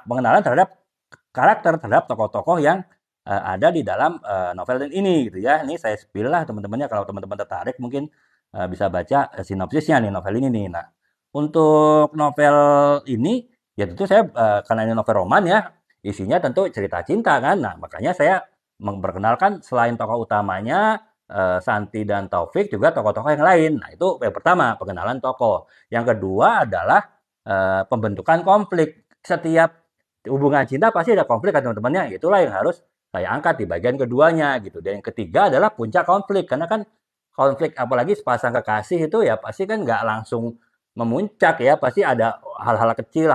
Pengenalan terhadap karakter, terhadap tokoh-tokoh yang ada di dalam novel ini gitu ya. Ini saya spill lah teman-temannya, kalau teman-teman tertarik mungkin bisa baca sinopsisnya nih novel ini nih. Nah, untuk novel ini, ya tentu saya karena ini novel roman ya, isinya tentu cerita cinta kan. Nah, makanya saya memperkenalkan selain tokoh utamanya, Santi dan Taufik, juga tokoh-tokoh yang lain. Nah, itu yang pertama, pengenalan tokoh. Yang kedua adalah pembentukan konflik. Setiap hubungan cinta pasti ada konflik kan teman-temannya. Itulah yang harus saya angkat di bagian keduanya gitu. Dan yang ketiga adalah puncak konflik. Karena kan konflik apalagi sepasang kekasih itu ya pasti kan nggak langsung memuncak ya, pasti ada hal-hal kecil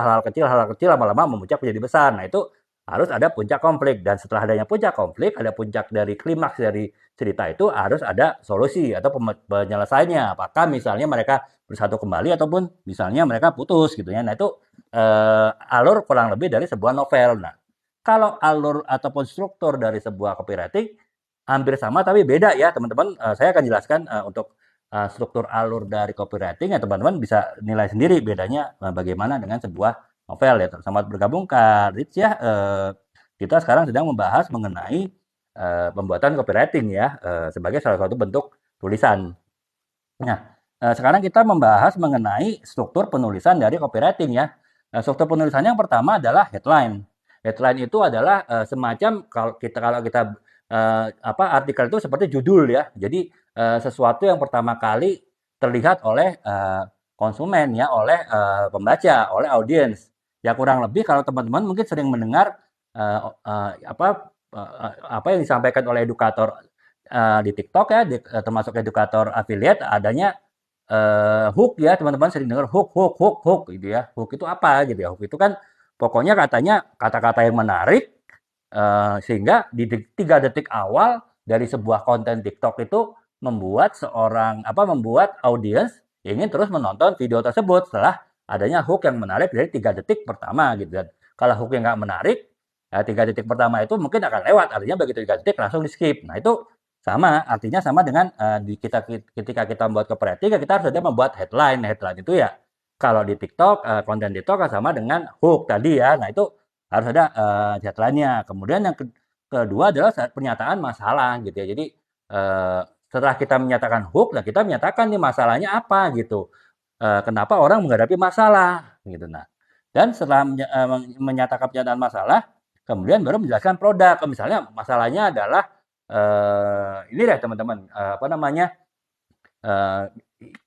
lama-lama memuncak menjadi besar. Nah, itu harus ada puncak konflik, dan setelah adanya puncak konflik, ada puncak dari klimaks dari cerita itu harus ada solusi atau penyelesaiannya. Apakah misalnya mereka bersatu kembali ataupun misalnya mereka putus gitu ya. Nah, itu alur kurang lebih dari sebuah novel. Nah, kalau alur ataupun struktur dari sebuah copywriting hampir sama tapi beda ya, teman-teman. Saya akan jelaskan untuk struktur alur dari copywriting ya, teman-teman bisa nilai sendiri bedanya bagaimana dengan sebuah novel ya. Selamat bergabung Kak Rich ya. Kita sekarang sedang membahas mengenai pembuatan copywriting ya sebagai salah satu bentuk tulisan. Nah, sekarang kita membahas mengenai struktur penulisan dari copywriting ya. Struktur penulisannya yang pertama adalah headline. Headline itu adalah semacam kalau kita artikel itu seperti judul ya. Jadi sesuatu yang pertama kali terlihat oleh konsumen ya, oleh pembaca, oleh audiens. Ya kurang lebih kalau teman-teman mungkin sering mendengar apa yang disampaikan oleh edukator di TikTok ya, termasuk edukator affiliate, adanya hook ya, teman-teman sering dengar hook gitu ya. Hook itu apa gitu ya? Hook itu kan pokoknya katanya kata-kata yang menarik sehingga di 3 detik awal dari sebuah konten TikTok itu membuat audiens ingin terus menonton video tersebut setelah adanya hook yang menarik dari 3 detik pertama gitu. Dan kalau hook yang nggak menarik, 3 detik pertama itu mungkin akan lewat, artinya begitu 3 detik langsung di skip. Nah, itu Sama, artinya sama dengan ketika kita membuat copywriting, ya kita harus ada membuat headline. Headline itu ya kalau di TikTok, konten TikTok kan sama dengan hook tadi ya. Nah, itu harus ada headline-nya. Kemudian yang kedua adalah pernyataan masalah gitu ya. Jadi setelah kita menyatakan hook, nah kita menyatakan nih masalahnya apa gitu. Kenapa orang menghadapi masalah gitu. Nah, dan setelah menyatakan pernyataan masalah, kemudian baru menjelaskan produk. Misalnya masalahnya adalah ini deh teman-teman, apa namanya, eh,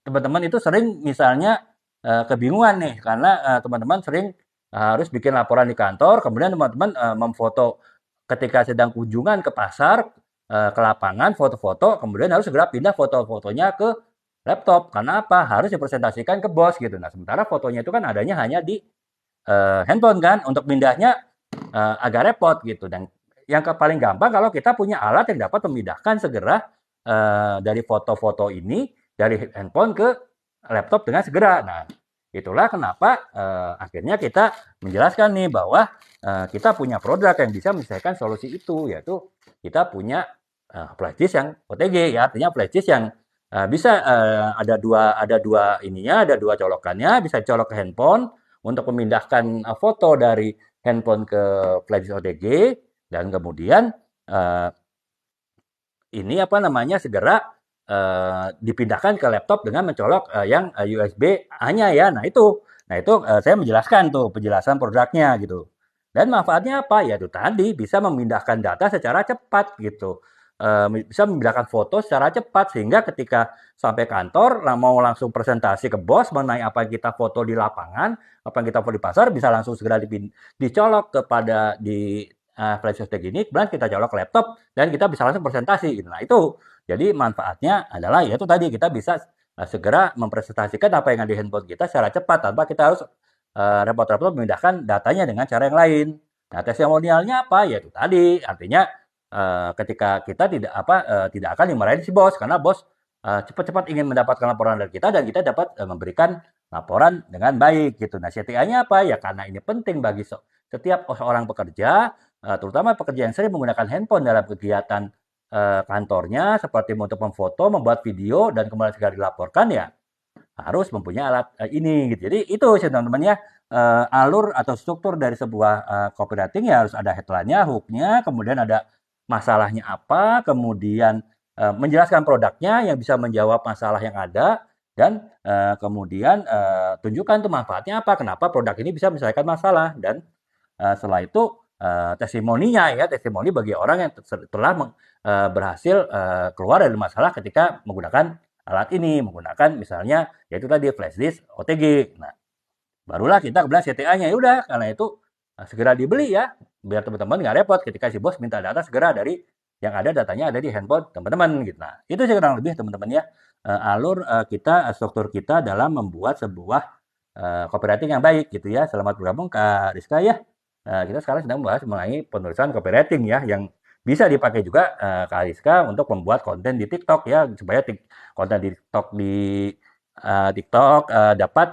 teman-teman itu sering misalnya kebingungan nih karena teman-teman sering harus bikin laporan di kantor, kemudian teman-teman memfoto ketika sedang kunjungan ke pasar, ke lapangan, foto-foto, kemudian harus segera pindah foto-fotonya ke laptop. Karena apa? Harus dipresentasikan ke bos gitu. Nah, sementara fotonya itu kan adanya hanya di handphone kan, untuk pindahnya agak repot gitu. Dan yang paling gampang kalau kita punya alat yang dapat memindahkan segera dari foto-foto ini dari handphone ke laptop dengan segera. Nah, itulah kenapa akhirnya kita menjelaskan nih bahwa kita punya produk yang bisa menyelesaikan solusi itu, yaitu kita punya flash disk yang OTG ya, artinya flash disk yang bisa ada dua ininya, ada dua colokannya, bisa colok ke handphone untuk memindahkan foto dari handphone ke flash disk OTG, dan kemudian ini apa namanya segera dipindahkan ke laptop dengan mencolok yang USB A-nya ya. Nah itu saya menjelaskan tuh penjelasan produknya gitu. Dan manfaatnya apa? Ya itu tadi bisa memindahkan data secara cepat gitu. Bisa memindahkan foto secara cepat sehingga ketika sampai kantor mau langsung presentasi ke bos mengenai apa yang kita foto di lapangan, apa yang kita foto di pasar, bisa langsung segera dicolok kepada di flash disk ini, kemudian kita colok ke laptop dan kita bisa langsung presentasi gitu. Nah itu jadi manfaatnya adalah yaitu tadi kita bisa segera mempresentasikan apa yang ada di handphone kita secara cepat tanpa kita harus repot-repot memindahkan datanya dengan cara yang lain. Nah, testimonialnya apa? Yaitu tadi, artinya ketika kita tidak akan dimarahin si bos karena bos cepat-cepat ingin mendapatkan laporan dari kita dan kita dapat memberikan laporan dengan baik gitu. Nah, CTA-nya apa? Ya karena ini penting bagi setiap seorang pekerja, terutama pekerja yang sering menggunakan handphone dalam kegiatan kantornya seperti untuk memfoto, membuat video dan kemudian segera dilaporkan ya harus mempunyai alat ini gitu. Jadi itu sih teman-teman ya, alur atau struktur dari sebuah copywriting ya harus ada headline-nya, hook-nya, kemudian ada masalahnya apa, kemudian menjelaskan produknya yang bisa menjawab masalah yang ada, dan kemudian tunjukkan tuh manfaatnya apa, kenapa produk ini bisa menyelesaikan masalah, dan setelah itu testimoninya ya, testimoni bagi orang yang telah berhasil keluar dari masalah ketika menggunakan alat ini, menggunakan misalnya yaitu tadi flash disk OTG. Nah, barulah kita kemudian CTA-nya ya udah karena itu segera dibeli ya, biar teman-teman nggak repot ketika si bos minta data segera dari yang ada datanya ada di handphone teman-teman gitu. Nah, itu sih kurang lebih teman-teman ya alur struktur kita dalam membuat sebuah copywriting yang baik gitu ya. Selamat bergabung Kak Rizka ya. Kita sekarang sedang membahas mengenai penulisan copywriting ya, yang bisa dipakai juga Kak Rizka untuk membuat konten di TikTok ya, supaya konten di TikTok dapat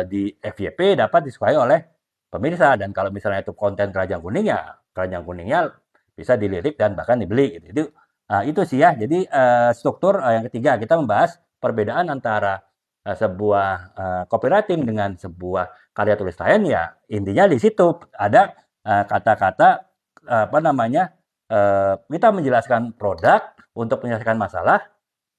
di FYP dapat disukai oleh pemirsa. Dan kalau misalnya itu konten keranjang kuning ya keranjang kuningnya bisa dilirik dan bahkan dibeli gitu. Itu sih ya. Jadi struktur yang ketiga kita membahas perbedaan antara sebuah copywriting dengan sebuah karya tulis lain ya intinya di situ ada kata-kata apa namanya kita menjelaskan produk untuk menyelesaikan masalah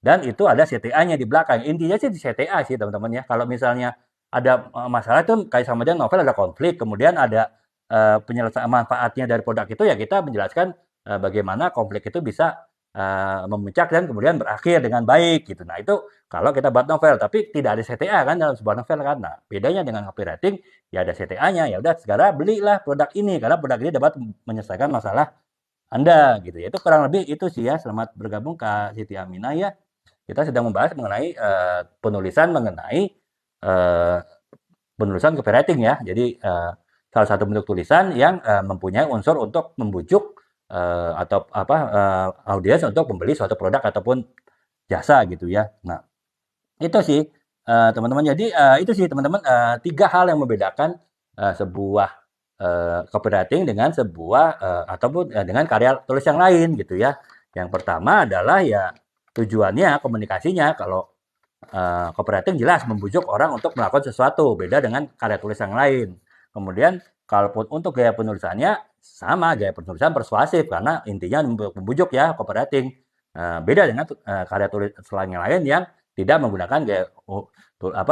dan itu ada CTA-nya di belakang. Intinya sih di CTA sih teman-teman ya. Kalau misalnya ada masalah itu kayak sama dengan novel ada konflik, kemudian ada penyelesaian manfaatnya dari produk itu ya kita menjelaskan bagaimana konflik itu bisa memuncak dan kemudian berakhir dengan baik gitu. Nah itu kalau kita buat novel, tapi tidak ada CTA kan dalam sebuah novel kan. Nah bedanya dengan copywriting ya ada CTA-nya. Ya udah segera belilah produk ini karena produk ini dapat menyelesaikan masalah Anda gitu ya. Itu kurang lebih itu sih ya. Selamat bergabung Kak Siti Aminah ya. Kita sedang membahas mengenai penulisan mengenai uh, penulisan copywriting ya. Jadi salah satu bentuk tulisan yang mempunyai unsur untuk membujuk atau apa audiens untuk membeli suatu produk ataupun jasa gitu ya. Nah, itu sih teman-teman. Jadi itu sih teman-teman tiga hal yang membedakan sebuah copywriting dengan sebuah ataupun dengan karya tulis yang lain gitu ya. Yang pertama adalah ya tujuannya, komunikasinya. Kalau copywriting jelas membujuk orang untuk melakukan sesuatu, beda dengan karya tulis yang lain. Kemudian kalaupun untuk gaya penulisannya sama, gaya penulisan persuasif karena intinya membujuk ya copywriting. Beda dengan karya tulis yang lain yang tidak menggunakan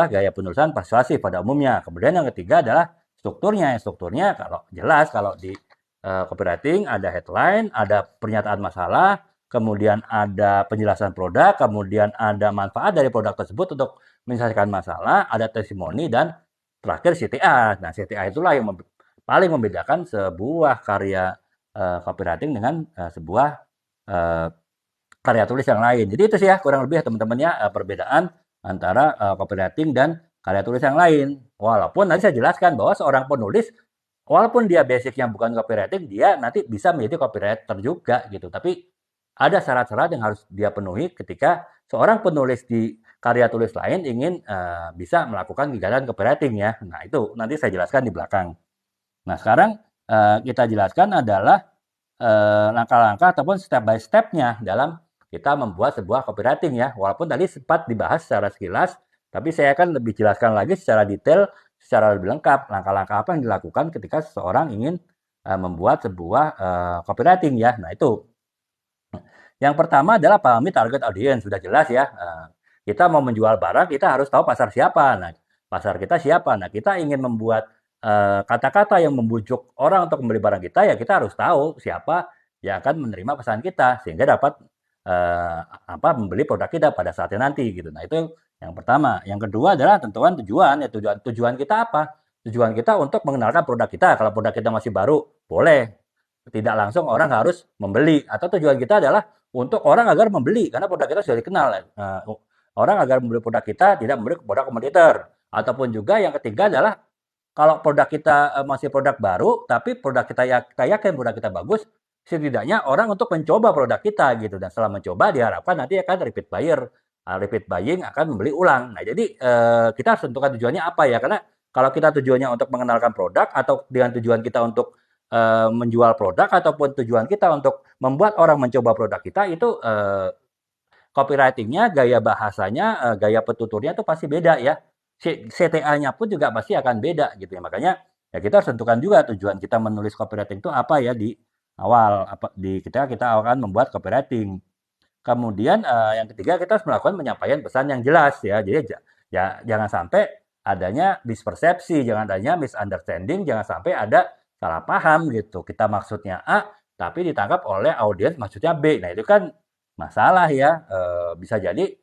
gaya penulisan persuasif pada umumnya. Kemudian yang ketiga adalah strukturnya. Strukturnya kalau jelas kalau di copywriting ada headline, ada pernyataan masalah, kemudian ada penjelasan produk, kemudian ada manfaat dari produk tersebut untuk menyelesaikan masalah, ada testimoni, dan terakhir CTA. Nah, CTA itulah yang paling membedakan sebuah karya copywriting dengan sebuah uh, karya tulis yang lain. Jadi itu sih ya kurang lebih ya teman-temannya perbedaan antara copywriting dan karya tulis yang lain. Walaupun nanti saya jelaskan bahwa seorang penulis walaupun dia basicnya bukan copywriting, dia nanti bisa menjadi copywriter juga gitu. Tapi ada syarat-syarat yang harus dia penuhi ketika seorang penulis di karya tulis lain ingin bisa melakukan kegiatan copywriting ya. Nah itu nanti saya jelaskan di belakang. Nah sekarang kita jelaskan adalah langkah-langkah ataupun step by step-nya dalam kita membuat sebuah copywriting ya. Walaupun tadi sempat dibahas secara sekilas, tapi saya akan lebih jelaskan lagi secara detail, secara lebih lengkap langkah-langkah apa yang dilakukan ketika seseorang ingin membuat sebuah copywriting ya. Nah itu. Yang pertama adalah pahami target audience, sudah jelas ya. Kita mau menjual barang, kita harus tahu pasar siapa. Nah, pasar kita siapa? Nah, kita ingin membuat kata-kata yang membujuk orang untuk membeli barang kita, ya kita harus tahu siapa yang akan menerima pesan kita sehingga dapat membeli produk kita pada saatnya nanti gitu. Nah, itu yang pertama. Yang kedua adalah tentuan tujuan. Ya tujuan kita apa? Tujuan kita untuk mengenalkan produk kita. Kalau produk kita masih baru, boleh. Tidak langsung orang harus membeli. Atau tujuan kita adalah untuk orang agar membeli karena produk kita sudah dikenal. Orang agar membeli produk kita tidak membeli produk kompetitor. Ataupun juga yang ketiga adalah kalau produk kita masih produk baru, tapi produk kita yakin produk kita bagus, setidaknya orang untuk mencoba produk kita gitu. Dan setelah mencoba diharapkan nanti akan repeat buyer, repeat buying akan membeli ulang. Nah jadi kita harus tentukan tujuannya apa ya, karena kalau kita tujuannya untuk mengenalkan produk atau dengan tujuan kita untuk menjual produk ataupun tujuan kita untuk membuat orang mencoba produk kita itu copywriting-nya, gaya bahasanya, gaya petuturnya itu pasti beda ya. CTA-nya pun juga pasti akan beda gitu ya. Makanya ya kita harus tentukan juga tujuan kita menulis copywriting itu apa ya di awal ketika kita akan membuat copywriting. Kemudian yang ketiga kita harus melakukan penyampaian pesan yang jelas ya. Jadi ya jangan sampai adanya mispersepsi, jangan adanya misunderstanding, jangan sampai ada salah paham gitu. Kita maksudnya A, tapi ditangkap oleh audiens maksudnya B. Nah itu kan masalah ya. Bisa jadi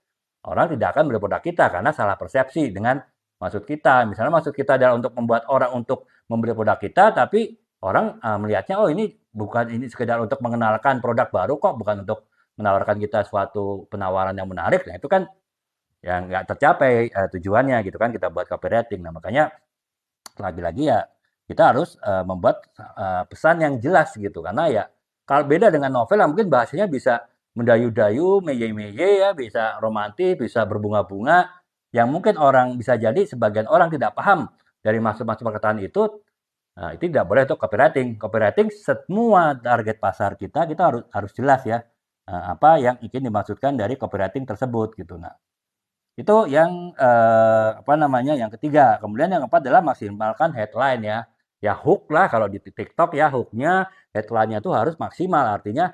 orang tidak akan beli produk kita karena salah persepsi dengan maksud kita. Misalnya maksud kita adalah untuk membuat orang untuk membeli produk kita, tapi orang melihatnya, oh ini bukan ini sekedar untuk mengenalkan produk baru kok, bukan untuk menawarkan kita suatu penawaran yang menarik. Nah itu kan yang nggak tercapai tujuannya gitu kan, kita buat copywriting. Nah makanya lagi-lagi ya kita harus membuat pesan yang jelas gitu, karena ya kalau beda dengan novel yang mungkin bahasanya bisa mendayu-dayu, meye-meye ya, bisa romantis, bisa berbunga-bunga, yang mungkin orang bisa jadi sebagian orang tidak paham dari maksud-maksud perkataan itu tidak boleh untuk copywriting. Copywriting semua target pasar kita harus jelas ya apa yang ingin dimaksudkan dari copywriting tersebut gitu. Nah itu yang yang ketiga. Kemudian yang keempat adalah maksimalkan headline ya. Ya hook lah kalau di TikTok ya, hooknya headline-nya itu harus maksimal. Artinya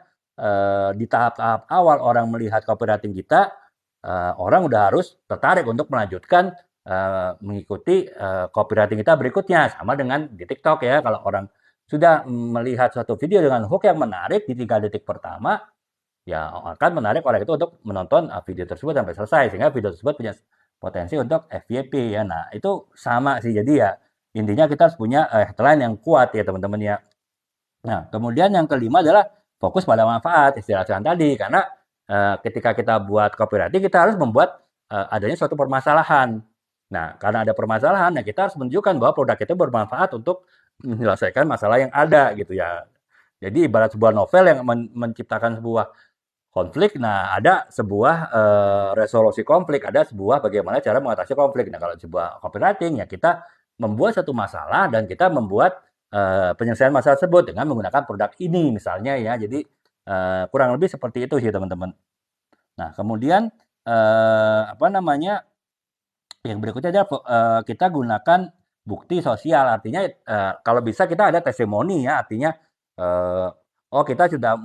di tahap-tahap awal orang melihat copywriting kita, orang udah harus tertarik untuk melanjutkan mengikuti copywriting kita berikutnya. Sama dengan di TikTok ya, kalau orang sudah melihat suatu video dengan hook yang menarik di 3 detik pertama, ya akan menarik orang itu untuk menonton video tersebut sampai selesai, sehingga video tersebut punya potensi untuk FYP ya. Nah itu sama sih, jadi ya intinya kita harus punya headline yang kuat ya teman-teman ya. Nah kemudian yang kelima adalah fokus pada manfaat, istilahnya tadi, karena ketika kita buat copywriting kita harus membuat adanya suatu permasalahan. Nah karena ada permasalahan, ya kita harus menunjukkan bahwa produk itu bermanfaat untuk menyelesaikan masalah yang ada gitu ya. Jadi ibarat sebuah novel yang menciptakan sebuah konflik, nah ada sebuah resolusi konflik, ada sebuah bagaimana cara mengatasi konflik. Nah kalau sebuah copywriting ya kita membuat satu masalah dan kita membuat penyelesaian masalah tersebut dengan menggunakan produk ini misalnya ya. Jadi Kurang lebih seperti itu sih teman-teman. Nah, kemudian apa namanya, yang berikutnya adalah kita gunakan bukti sosial. Artinya kalau bisa kita ada testimoni ya, artinya eh, oh kita sudah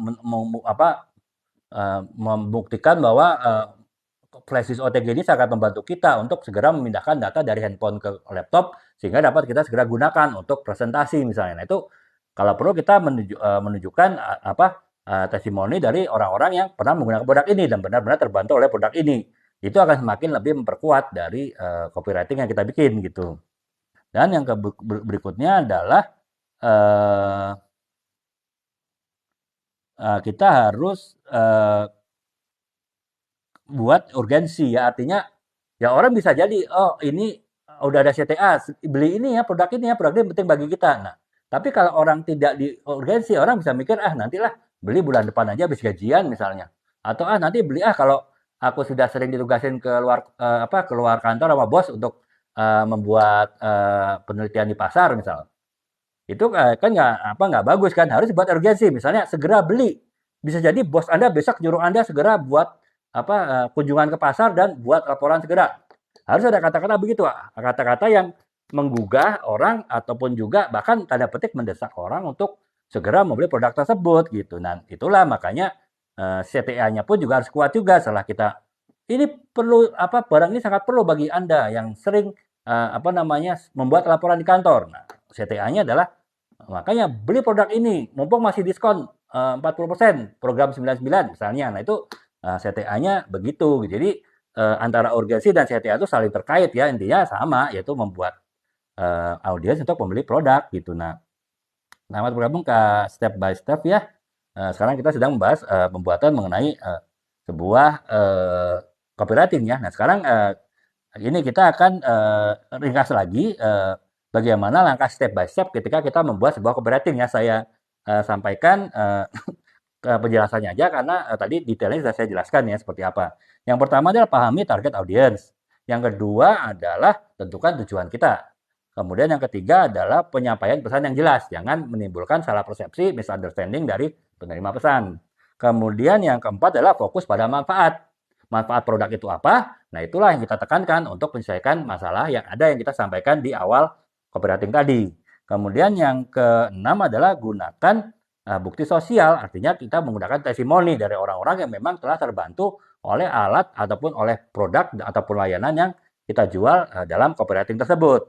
membuktikan bahwa flash disk OTG ini sangat membantu kita untuk segera memindahkan data dari handphone ke laptop sehingga dapat kita segera gunakan untuk presentasi misalnya. Nah, itu kalau perlu kita menunjukkan testimoni dari orang-orang yang pernah menggunakan produk ini dan benar-benar terbantu oleh produk ini. Itu akan semakin lebih memperkuat dari copywriting yang kita bikin gitu. Dan yang berikutnya adalah uh, kita harus buat urgensi ya, artinya ya orang bisa jadi oh ini udah ada CTA beli ini ya produk ini penting bagi kita. Nah, tapi kalau orang tidak di urgensi, orang bisa mikir nantilah beli bulan depan aja habis gajian misalnya, atau nanti beli kalau aku sudah sering ditugasin keluar kantor sama bos untuk membuat penelitian di pasar misalnya. Itu kan nggak bagus kan, harus buat urgensi misalnya segera beli. Bisa jadi bos Anda besok nyuruh Anda segera buat kunjungan ke pasar dan buat laporan segera. Harus ada kata-kata begitu, kata-kata yang menggugah orang ataupun juga bahkan tanda petik mendesak orang untuk segera membeli produk tersebut gitu. Nah, itulah makanya CTA-nya pun juga harus kuat juga setelah kita ini perlu barang ini sangat perlu bagi Anda yang sering membuat laporan di kantor. Nah, CTA-nya adalah makanya beli produk ini mumpung masih diskon 40%, program 99 misalnya. Nah, itu CTA-nya begitu. Jadi antara urgensi dan CTA itu saling terkait ya, intinya sama, yaitu membuat audiens untuk membeli produk gitu. Nah, selamat bergabung ke Step by Step ya. Sekarang kita sedang membahas pembuatan mengenai sebuah copywriting ya. Nah, sekarang ini kita akan ringkas lagi bagaimana langkah step by step ketika kita membuat sebuah copywriting ya. Saya sampaikan penjelasannya aja karena tadi detailnya sudah saya jelaskan ya seperti apa. Yang pertama adalah pahami target audience. Yang kedua adalah tentukan tujuan kita. Kemudian yang ketiga adalah penyampaian pesan yang jelas. Jangan menimbulkan salah persepsi, misunderstanding dari penerima pesan. Kemudian yang keempat adalah fokus pada manfaat. Manfaat produk itu apa? Nah, itulah yang kita tekankan untuk menyelesaikan masalah yang ada yang kita sampaikan di awal copywriting tadi. Kemudian yang keenam adalah gunakan bukti sosial, artinya kita menggunakan testimoni dari orang-orang yang memang telah terbantu oleh alat ataupun oleh produk ataupun layanan yang kita jual dalam copywriting tersebut.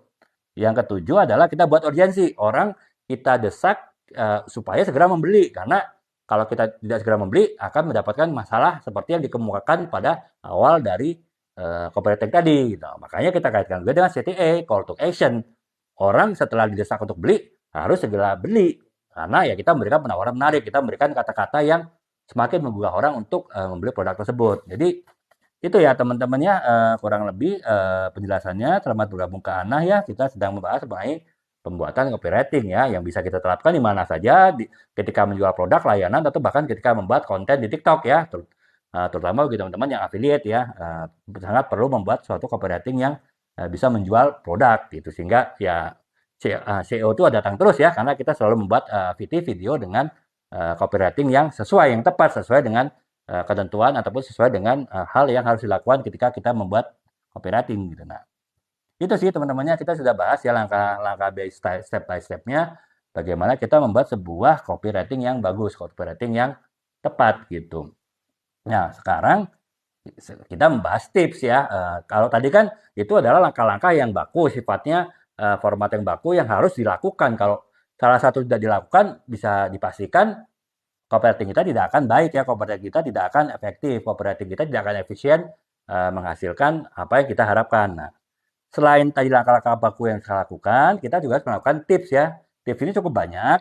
Yang ketujuh adalah kita buat urgensi. Orang kita desak supaya segera membeli, karena kalau kita tidak segera membeli akan mendapatkan masalah seperti yang dikemukakan pada awal dari copywriting tadi. Gitu. Makanya kita kaitkan juga dengan CTA, call to action. Orang setelah didesak untuk beli harus segera beli. Karena ya kita memberikan penawaran menarik, kita memberikan kata-kata yang semakin menggugah orang untuk membeli produk tersebut. Jadi itu ya teman-temannya kurang lebih penjelasannya. Selamat bergabung ke Anah ya. Kita sedang membahas mengenai pembuatan copywriting ya yang bisa kita terapkan di mana saja ketika menjual produk, layanan, atau bahkan ketika membuat konten di TikTok ya. Terutama bagi teman-teman yang affiliate ya, sangat perlu membuat suatu copywriting yang bisa menjual produk gitu sehingga ya SEO itu datang terus ya, karena kita selalu membuat video dengan copywriting yang sesuai, yang tepat, sesuai dengan ketentuan ataupun sesuai dengan hal yang harus dilakukan ketika kita membuat copywriting gitu. Nah, itu sih teman-temannya kita sudah bahas ya langkah-langkah step by step-nya bagaimana kita membuat sebuah copywriting yang bagus, copywriting yang tepat gitu. Nah, sekarang kita membahas tips ya. Kalau tadi kan itu adalah langkah-langkah yang baku sifatnya, format yang baku yang harus dilakukan. Kalau salah satu tidak dilakukan, bisa dipastikan copywriting kita tidak akan baik ya, copywriting kita tidak akan efektif, copywriting kita tidak akan efisien menghasilkan apa yang kita harapkan. Nah, selain tadi langkah-langkah baku yang saya lakukan, kita juga harus melakukan tips ya. Tips ini cukup banyak,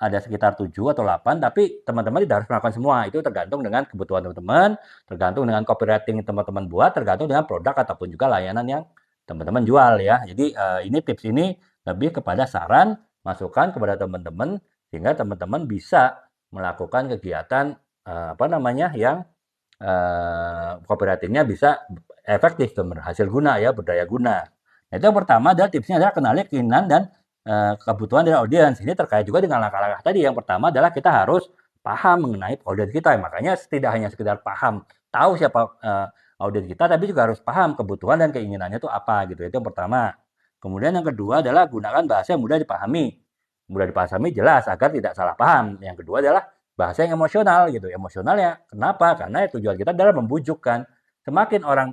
ada sekitar 7 atau 8, tapi teman-teman tidak harus melakukan semua. Itu tergantung dengan kebutuhan teman-teman, tergantung dengan copywriting yang teman-teman buat, tergantung dengan produk ataupun juga layanan yang teman-teman jual ya. Jadi ini tips ini lebih kepada saran, masukan kepada teman-teman sehingga teman-teman bisa melakukan kegiatan yang copywriting-nya bisa efektif dan berhasil guna ya, berdaya guna. Nah, itu yang pertama adalah tipsnya adalah kenali keinginan dan kebutuhan dari audiens. Ini terkait juga dengan langkah-langkah tadi. Yang pertama adalah kita harus paham mengenai audiens kita. Makanya tidak hanya sekedar paham, tahu siapa audiens kita, tapi juga harus paham kebutuhan dan keinginannya itu apa gitu. Itu yang pertama. Kemudian yang kedua adalah gunakan bahasa yang mudah dipahami. Mudah dipahami jelas agar tidak salah paham. Yang kedua adalah bahasa yang emosional gitu. Emosionalnya kenapa? Karena tujuan kita adalah membujukkan. Semakin orang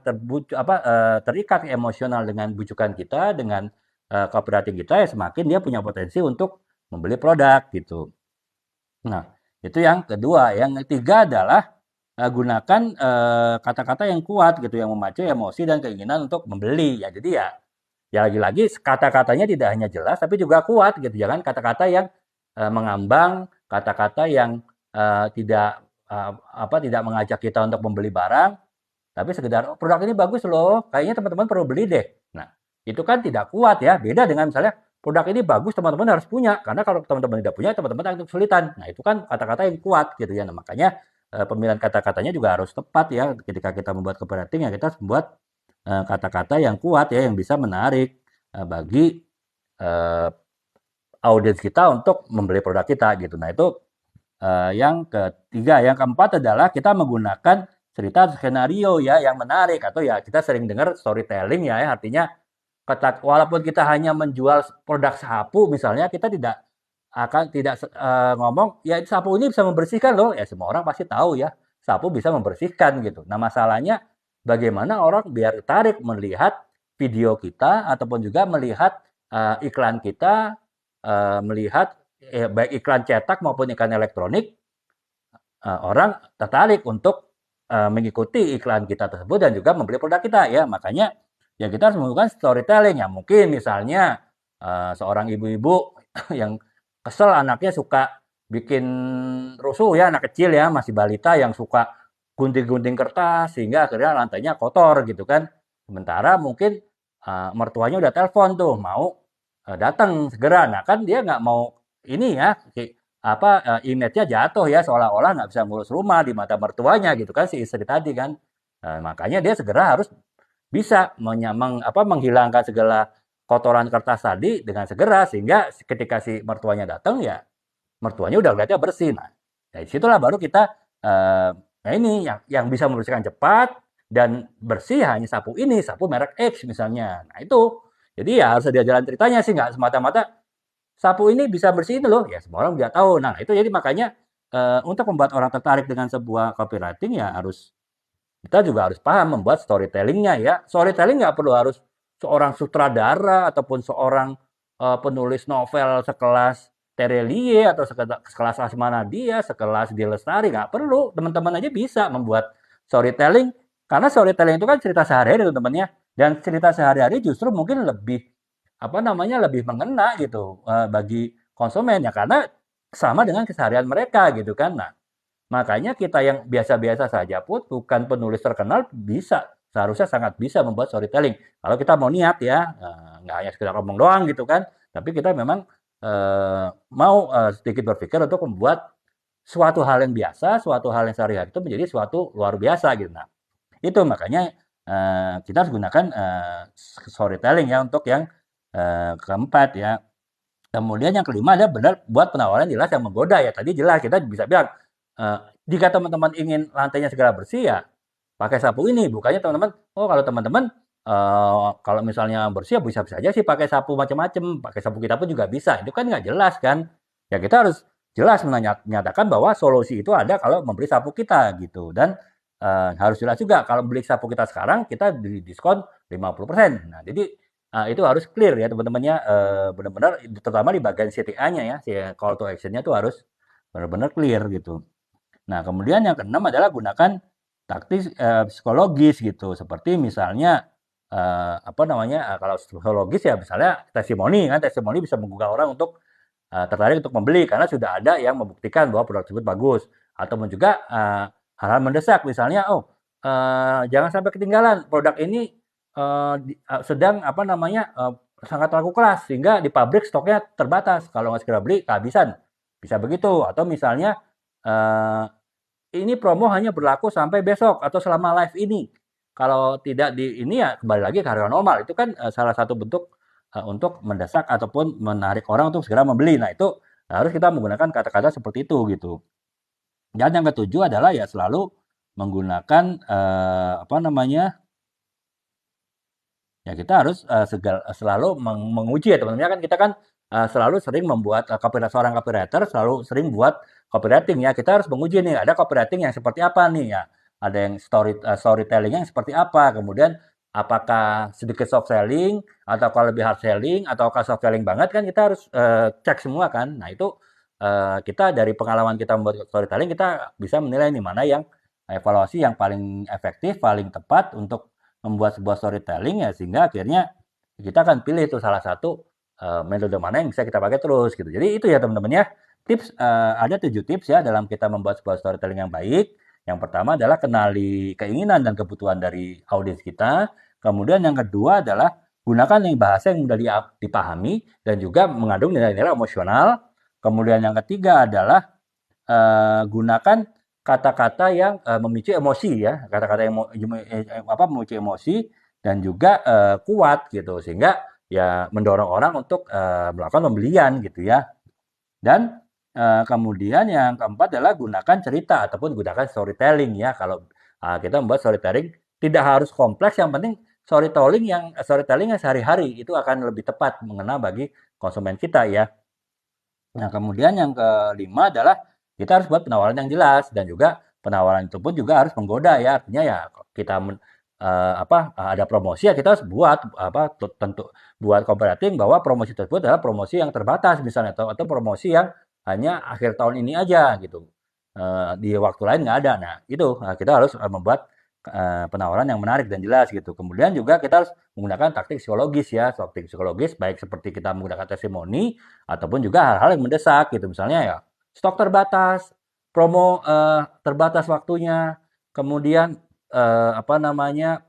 terikat emosional dengan bujukan kita, dengan copywriting kita, ya semakin dia punya potensi untuk membeli produk gitu. Nah, itu yang kedua. Yang ketiga adalah gunakan kata-kata yang kuat gitu, yang memacu emosi dan keinginan untuk membeli. Ya, jadi ya lagi-lagi kata-katanya tidak hanya jelas tapi juga kuat gitu. Jangan kata-kata yang mengambang, kata-kata yang tidak mengajak kita untuk membeli barang, tapi sekedar, "Oh, produk ini bagus loh, kayaknya teman-teman perlu beli deh." Nah, itu kan tidak kuat ya. Beda dengan misalnya, "Produk ini bagus, teman-teman harus punya." Karena kalau teman-teman tidak punya, teman-teman akan kesulitan. Nah, itu kan kata-kata yang kuat gitu ya. Nah, makanya pemilihan kata-katanya juga harus tepat ya. Ketika kita membuat copywriting ya kita harus membuat kata-kata yang kuat ya, yang bisa menarik bagi uh, audiens kita untuk membeli produk kita gitu. Nah, itu yang ketiga. Yang keempat adalah kita menggunakan cerita skenario ya yang menarik, atau ya kita sering dengar storytelling ya, artinya walaupun kita hanya menjual produk sapu misalnya, kita tidak ngomong ya sapu ini bisa membersihkan loh, ya semua orang pasti tahu ya sapu bisa membersihkan gitu. Nah, masalahnya bagaimana orang biar tertarik melihat video kita ataupun juga melihat iklan kita, melihat baik iklan cetak maupun iklan elektronik, orang tertarik untuk mengikuti iklan kita tersebut dan juga membeli produk kita ya. Makanya ya kita harus melakukan storytelling ya. Mungkin misalnya seorang ibu-ibu yang kesel anaknya suka bikin rusuh ya, anak kecil ya, masih balita yang suka gunting-gunting kertas sehingga akhirnya lantainya kotor gitu kan. Sementara mungkin mertuanya udah telepon tuh mau datang segera. Nah, kan dia nggak mau ini ya, image-nya jatuh ya, seolah-olah nggak bisa ngurus rumah di mata mertuanya gitu kan, si istri tadi kan. Makanya dia segera harus bisa menghilangkan segala kotoran kertas tadi dengan segera, sehingga ketika si mertuanya datang ya mertuanya udah lihatnya bersih. Nah, dari situlah baru kita nah ini yang bisa membersihkan cepat dan bersih hanya sapu ini, sapu merek X misalnya. Nah, itu. Jadi ya harus ada jalan ceritanya sih, nggak semata-mata sapu ini bisa bersihin loh, ya semua orang juga tahu. Nah, itu jadi makanya untuk membuat orang tertarik dengan sebuah copywriting ya kita juga harus paham membuat storytellingnya ya. Storytelling nggak perlu harus seorang sutradara ataupun seorang penulis novel sekelas Terelie atau sekelas Asma Nadia, sekelas Di Lestari, nggak perlu. Teman-teman aja bisa membuat storytelling, karena storytelling itu kan cerita sehari-hari teman-teman ya. Dan cerita sehari-hari justru mungkin lebih mengena gitu bagi konsumen ya, karena sama dengan keseharian mereka gitu kan. Nah, makanya kita yang biasa-biasa saja pun bukan penulis terkenal seharusnya sangat bisa membuat storytelling. Kalau kita mau niat ya, nggak hanya sekedar ngomong doang gitu kan, tapi kita memang mau sedikit berpikir untuk membuat suatu hal yang biasa, suatu hal yang sehari-hari itu menjadi suatu luar biasa gitu. Nah, itu makanya kita harus gunakan storytelling ya untuk yang keempat ya. Kemudian yang kelima adalah benar buat penawaran jelas yang menggoda ya. Tadi jelas kita bisa bilang, jika teman-teman ingin lantainya segera bersih ya pakai sapu ini. Bukannya teman-teman, oh kalau teman-teman kalau misalnya bersih ya bisa-bisa aja sih pakai sapu macam-macam, pakai sapu kita pun juga bisa. Itu kan nggak jelas kan. Ya kita harus jelas menyatakan bahwa solusi itu ada kalau membeli sapu kita gitu. Dan harus jelas juga kalau beli sapu kita sekarang kita di diskon 50%. Nah, jadi itu harus clear ya teman-teman ya, benar-benar terutama di bagian CTA-nya ya, si call to action-nya tuh harus benar-benar clear gitu. Nah, kemudian yang keenam adalah gunakan taktik psikologis gitu, seperti misalnya kalau psikologis ya misalnya testimoni kan, testimoni bisa menggugah orang untuk tertarik untuk membeli karena sudah ada yang membuktikan bahwa produk tersebut bagus, ataupun juga hal-hal mendesak misalnya, jangan sampai ketinggalan produk ini sedang sangat laku kelas sehingga di pabrik stoknya terbatas, kalau nggak segera beli kehabisan, bisa begitu. Atau misalnya ini promo hanya berlaku sampai besok atau selama live ini, kalau tidak di ini ya kembali lagi ke harga normal. Itu kan salah satu bentuk untuk mendesak ataupun menarik orang untuk segera membeli. Nah, itu harus kita menggunakan kata-kata seperti itu gitu. Dan yang ketujuh adalah ya selalu menggunakan apa namanya? Ya kita harus selalu menguji ya teman-teman. Kan kita kan selalu sering membuat seorang copywriter selalu sering buat copywriting ya. Kita harus menguji nih, ada copywriting yang seperti apa nih ya. Ada yang storytelling yang seperti apa. Kemudian apakah sedikit soft selling atau kalau lebih hard selling atau soft selling banget kan kita harus cek semua kan. Nah, itu kita dari pengalaman kita membuat storytelling kita bisa menilai nih mana yang evaluasi yang paling efektif, paling tepat untuk membuat sebuah storytelling ya sehingga akhirnya kita akan pilih itu salah satu metode mana yang bisa kita pakai terus gitu. Jadi itu ya teman-teman ya. Tips ada 7 tips ya dalam kita membuat sebuah storytelling yang baik. Yang pertama adalah kenali keinginan dan kebutuhan dari audiens kita. Kemudian yang kedua adalah gunakan yang bahasa yang mudah dipahami dan juga mengandung nilai-nilai emosional. Kemudian yang ketiga adalah gunakan kata-kata yang memicu emosi ya, kata-kata yang memicu emosi dan juga kuat gitu sehingga ya mendorong orang untuk melakukan pembelian gitu ya. Dan kemudian yang keempat adalah gunakan cerita ataupun gunakan storytelling ya. Kalau kita membuat storytelling tidak harus kompleks, yang penting storytelling yang sehari-hari itu akan lebih tepat mengena bagi konsumen kita ya. Nah, kemudian yang kelima adalah kita harus buat penawaran yang jelas dan juga penawaran itu pun juga harus menggoda ya. Artinya ya kita ada promosi ya kita harus buat tentu buat copywriting bahwa promosi tersebut adalah promosi yang terbatas misalnya atau promosi yang hanya akhir tahun ini aja gitu. Di waktu lain nggak ada. Nah, itu kita harus membuat penawaran yang menarik dan jelas gitu. Kemudian juga kita harus menggunakan taktik psikologis ya, taktik psikologis baik seperti kita menggunakan testimoni ataupun juga hal-hal yang mendesak gitu. Misalnya ya stok terbatas, promo terbatas waktunya, kemudian apa namanya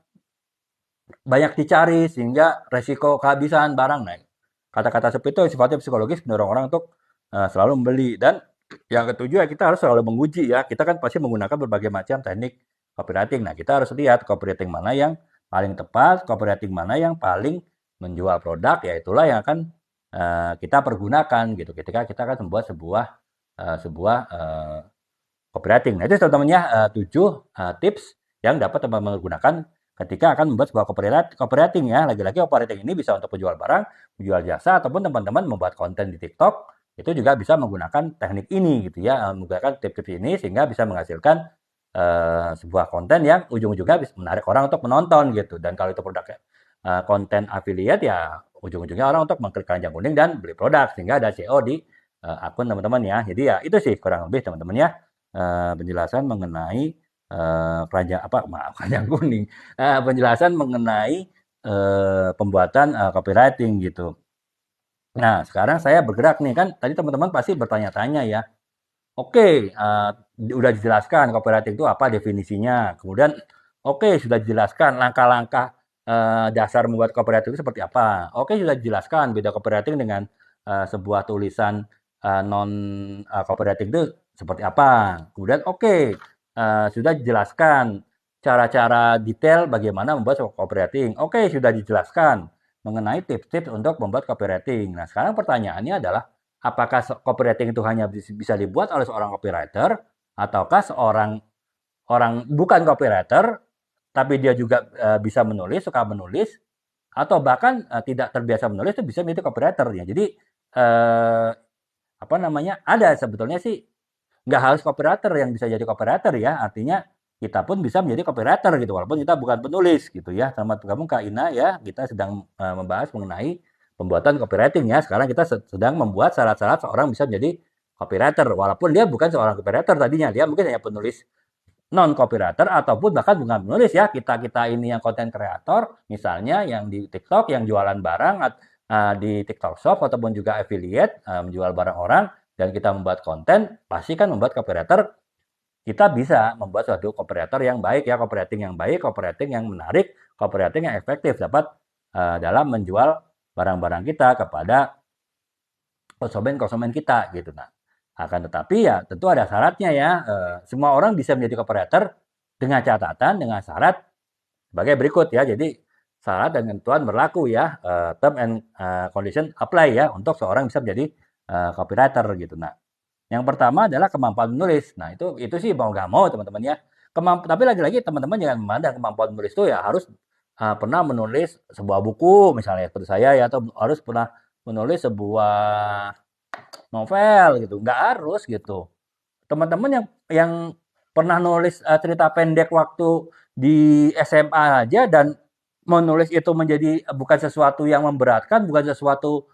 banyak dicari sehingga resiko kehabisan barang naik. Kata-kata seperti itu sifatnya psikologis mendorong orang untuk selalu membeli. Dan yang ketujuh ya kita harus selalu menguji ya. Kita kan pasti menggunakan berbagai macam teknik copywriting. Nah, kita harus lihat copywriting mana yang paling tepat, copywriting mana yang paling menjual produk, ya itulah yang akan kita pergunakan gitu ketika kita akan membuat sebuah copywriting. Nah, itu teman-teman ya 7 tips yang dapat teman-teman gunakan ketika akan membuat sebuah copywriting ya. Lagi-lagi copywriting ini bisa untuk penjual barang, penjual jasa, ataupun teman-teman membuat konten di TikTok, itu juga bisa menggunakan teknik ini gitu ya, menggunakan tips-tips ini sehingga bisa menghasilkan sebuah konten yang ujung-ujungnya bisa menarik orang untuk menonton gitu. Dan kalau itu produk konten affiliate ya ujung-ujungnya orang untuk mengklik keranjang kuning dan beli produk sehingga ada CO di akun teman-teman ya. Jadi ya itu sih kurang lebih teman-teman ya penjelasan mengenai keranjang kuning, penjelasan mengenai pembuatan copywriting gitu. Nah, sekarang saya bergerak nih kan tadi teman-teman pasti bertanya-tanya ya. Oke, udah dijelaskan copywriting itu apa definisinya. Kemudian oke, sudah dijelaskan langkah-langkah dasar membuat copywriting itu seperti apa. Oke, sudah dijelaskan beda copywriting dengan sebuah tulisan non copywriting itu seperti apa. Kemudian oke, sudah dijelaskan cara-cara detail bagaimana membuat sebuah copywriting. Oke, sudah dijelaskan mengenai tips-tips untuk membuat copywriting. Nah, sekarang pertanyaannya adalah apakah copywriting itu hanya bisa dibuat oleh seorang copywriter ataukah seorang orang bukan copywriter tapi dia juga bisa menulis, suka menulis atau bahkan tidak terbiasa menulis itu bisa menjadi copywriter ya. Jadi apa namanya? Ada sebetulnya sih nggak harus copywriter yang bisa jadi copywriter ya. Artinya kita pun bisa menjadi copywriter gitu walaupun kita bukan penulis gitu ya. Selamat bergabung Kak Ina ya. Kita sedang membahas mengenai pembuatan copywriting ya. Sekarang kita sedang membuat syarat-syarat seorang bisa menjadi copywriter walaupun dia bukan seorang copywriter tadinya, dia mungkin hanya penulis non copywriter ataupun bahkan bukan penulis ya. Kita ini yang konten kreator misalnya yang di TikTok yang jualan barang di TikTok Shop ataupun juga affiliate menjual barang orang dan kita membuat konten, pasti kan membuat copywriter kita bisa membuat suatu copywriter yang baik ya, copywriting yang baik, copywriting yang menarik, copywriting yang efektif dapat dalam menjual barang-barang kita kepada konsumen-konsumen kita gitu. Nah, akan tetapi ya tentu ada syaratnya ya. Semua orang bisa menjadi copywriter dengan catatan, dengan syarat sebagai berikut ya. Jadi syarat dan ketentuan berlaku ya, term and condition apply ya untuk seorang bisa menjadi copywriter gitu. Nah, Yang pertama adalah kemampuan menulis. Nah, itu sih mau nggak mau teman-teman ya. Tapi lagi-lagi teman-teman jangan memandang kemampuan menulis itu ya harus pernah menulis sebuah buku misalnya seperti saya ya, atau harus pernah menulis sebuah novel gitu. Nggak harus gitu. Teman-teman yang pernah nulis cerita pendek waktu di SMA aja dan menulis itu menjadi bukan sesuatu yang memberatkan, bukan sesuatu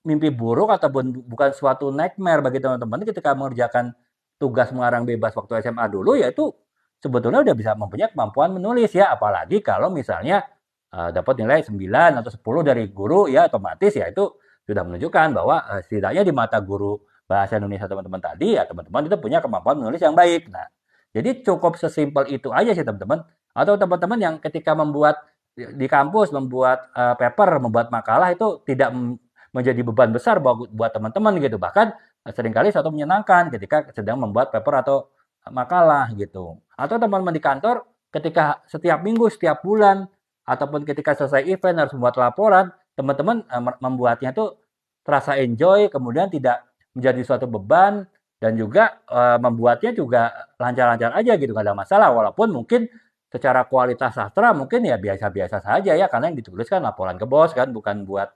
mimpi buruk ataupun bukan suatu nightmare bagi teman-teman ketika mengerjakan tugas mengarang bebas waktu SMA dulu, yaitu sebetulnya udah bisa mempunyai kemampuan menulis ya, apalagi kalau misalnya dapat nilai 9 atau 10 dari guru ya, otomatis ya itu sudah menunjukkan bahwa setidaknya di mata guru bahasa Indonesia teman-teman tadi ya teman-teman itu punya kemampuan menulis yang baik. Nah, jadi cukup sesimpel itu aja sih teman-teman. Atau teman-teman yang ketika membuat di kampus membuat paper, membuat makalah itu tidak menjadi beban besar buat teman-teman gitu. Bahkan seringkali suatu menyenangkan ketika sedang membuat paper atau makalah gitu. Atau teman-teman di kantor ketika setiap minggu, setiap bulan, ataupun ketika selesai event harus membuat laporan, teman-teman membuatnya tuh terasa enjoy, kemudian tidak menjadi suatu beban, dan juga membuatnya juga lancar-lancar aja gitu, nggak ada masalah. Walaupun mungkin secara kualitas sastra mungkin ya biasa-biasa saja ya, karena yang dituliskan laporan ke bos kan, bukan buat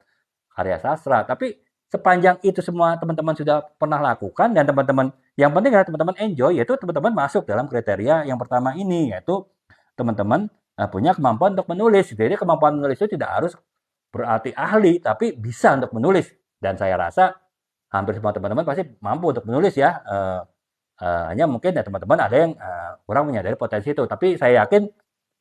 karya sastra. Tapi sepanjang itu semua teman-teman sudah pernah lakukan dan teman-teman yang penting adalah teman-teman enjoy, yaitu teman-teman masuk dalam kriteria yang pertama ini, yaitu teman-teman punya kemampuan untuk menulis. Jadi kemampuan menulis itu tidak harus berarti ahli, tapi bisa untuk menulis. Dan saya rasa hampir semua teman-teman pasti mampu untuk menulis ya. Hanya mungkin ya teman-teman ada yang kurang menyadari potensi itu. Tapi saya yakin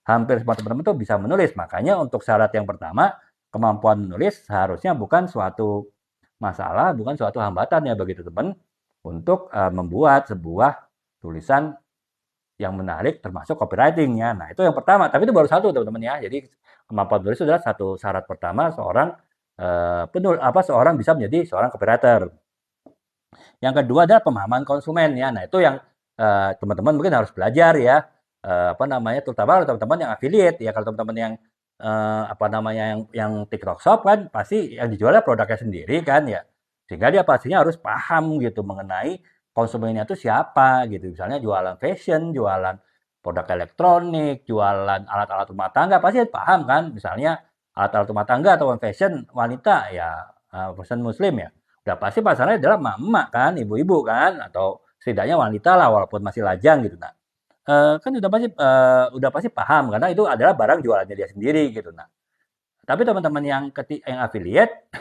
hampir semua teman-teman itu bisa menulis. Makanya untuk syarat yang pertama, kemampuan menulis seharusnya bukan suatu masalah, bukan suatu hambatan ya bagi teman untuk membuat sebuah tulisan yang menarik termasuk copywriting-nya. Nah, itu yang pertama. Tapi itu baru satu teman-teman ya. Jadi kemampuan menulis itu adalah satu syarat pertama seorang seorang bisa menjadi seorang copywriter. Yang kedua adalah pemahaman konsumen ya. Nah, itu yang teman-teman mungkin harus belajar ya. Terutama teman-teman yang affiliate ya. Kalau teman-teman yang yang TikTok Shop kan pasti yang dijualnya produknya sendiri kan ya. Sehingga dia pastinya harus paham gitu mengenai konsumennya itu siapa gitu. Misalnya jualan fashion, jualan produk elektronik, jualan alat-alat rumah tangga, pasti paham kan. Misalnya alat-alat rumah tangga atau fashion wanita ya, fashion muslim ya. Udah pasti pasarnya adalah emak-emak kan, ibu-ibu kan, atau setidaknya wanita lah walaupun masih lajang gitu. Nah, kan udah pasti paham karena itu adalah barang jualannya dia sendiri gitu. Nah, tapi teman-teman yang affiliate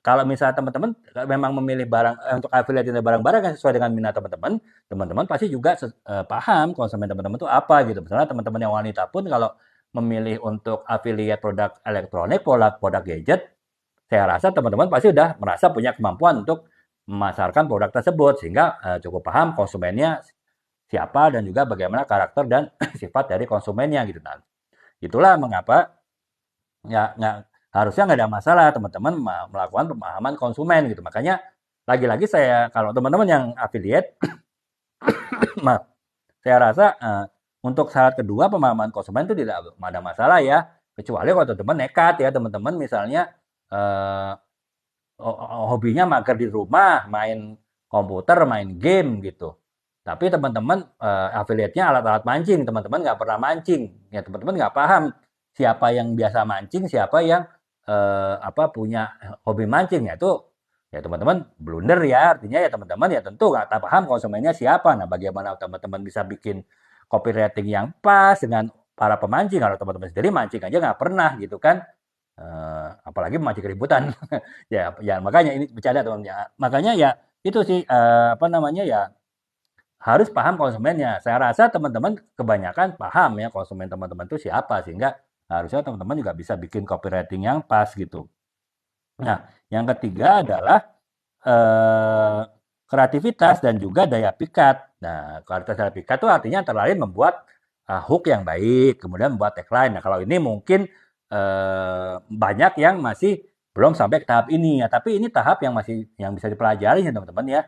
kalau misalnya teman-teman memang memilih barang untuk affiliate barang-barang yang sesuai dengan minat teman-teman, teman-teman pasti juga paham konsumen teman-teman itu apa gitu. Misalnya teman-teman yang wanita pun kalau memilih untuk affiliate produk elektronik, produk gadget, saya rasa teman-teman pasti sudah merasa punya kemampuan untuk memasarkan produk tersebut sehingga cukup paham konsumennya siapa dan juga bagaimana karakter dan sifat dari konsumennya gitu. Nah, itulah mengapa nggak harusnya nggak ada masalah teman-teman melakukan pemahaman konsumen gitu. Makanya lagi-lagi saya kalau teman-teman yang affiliate, maaf, saya rasa untuk syarat kedua pemahaman konsumen itu tidak ada masalah ya. Kecuali kalau teman-teman nekat ya teman-teman misalnya eh, hobinya mager di rumah, main komputer, main game gitu. Tapi teman-teman affiliate-nya alat-alat mancing, teman-teman nggak pernah mancing, ya teman-teman nggak paham siapa yang biasa mancing, siapa yang punya hobi mancing ya itu ya teman-teman blunder ya artinya ya teman-teman ya tentu nggak paham konsumennya siapa. Nah bagaimana teman-teman bisa bikin copywriting yang pas dengan para pemancing kalau teman-teman sendiri mancing aja nggak pernah gitu kan. Apalagi memancing keributan. Ya makanya ini bercanda teman ya. Makanya ya itu sih ya harus paham konsumennya. Saya rasa teman-teman kebanyakan paham ya konsumen teman-teman itu siapa sehingga harusnya teman-teman juga bisa bikin copywriting yang pas gitu. Nah, yang ketiga adalah eh, kreativitas dan juga daya pikat. Nah, kreativitas daya pikat itu artinya antara lain membuat hook yang baik, kemudian membuat tagline. Nah, kalau ini mungkin banyak yang masih belum sampai ke tahap ini ya, tapi ini tahap yang bisa dipelajari ya teman-teman ya.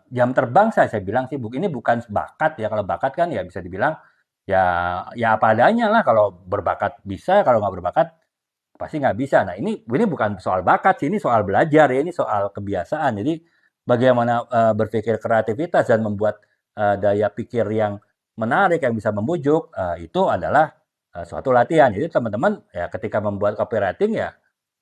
Jam terbang saya bilang sih ini bukan bakat ya. Kalau bakat kan ya bisa dibilang ya ya apa adanya lah. Kalau berbakat bisa, kalau nggak berbakat pasti nggak bisa. Nah ini bukan soal bakat sih, ini soal belajar ya, ini soal kebiasaan. Jadi bagaimana berpikir kreativitas dan membuat daya pikir yang menarik yang bisa membujuk, itu adalah suatu latihan. Jadi teman-teman ya ketika membuat copywriting ya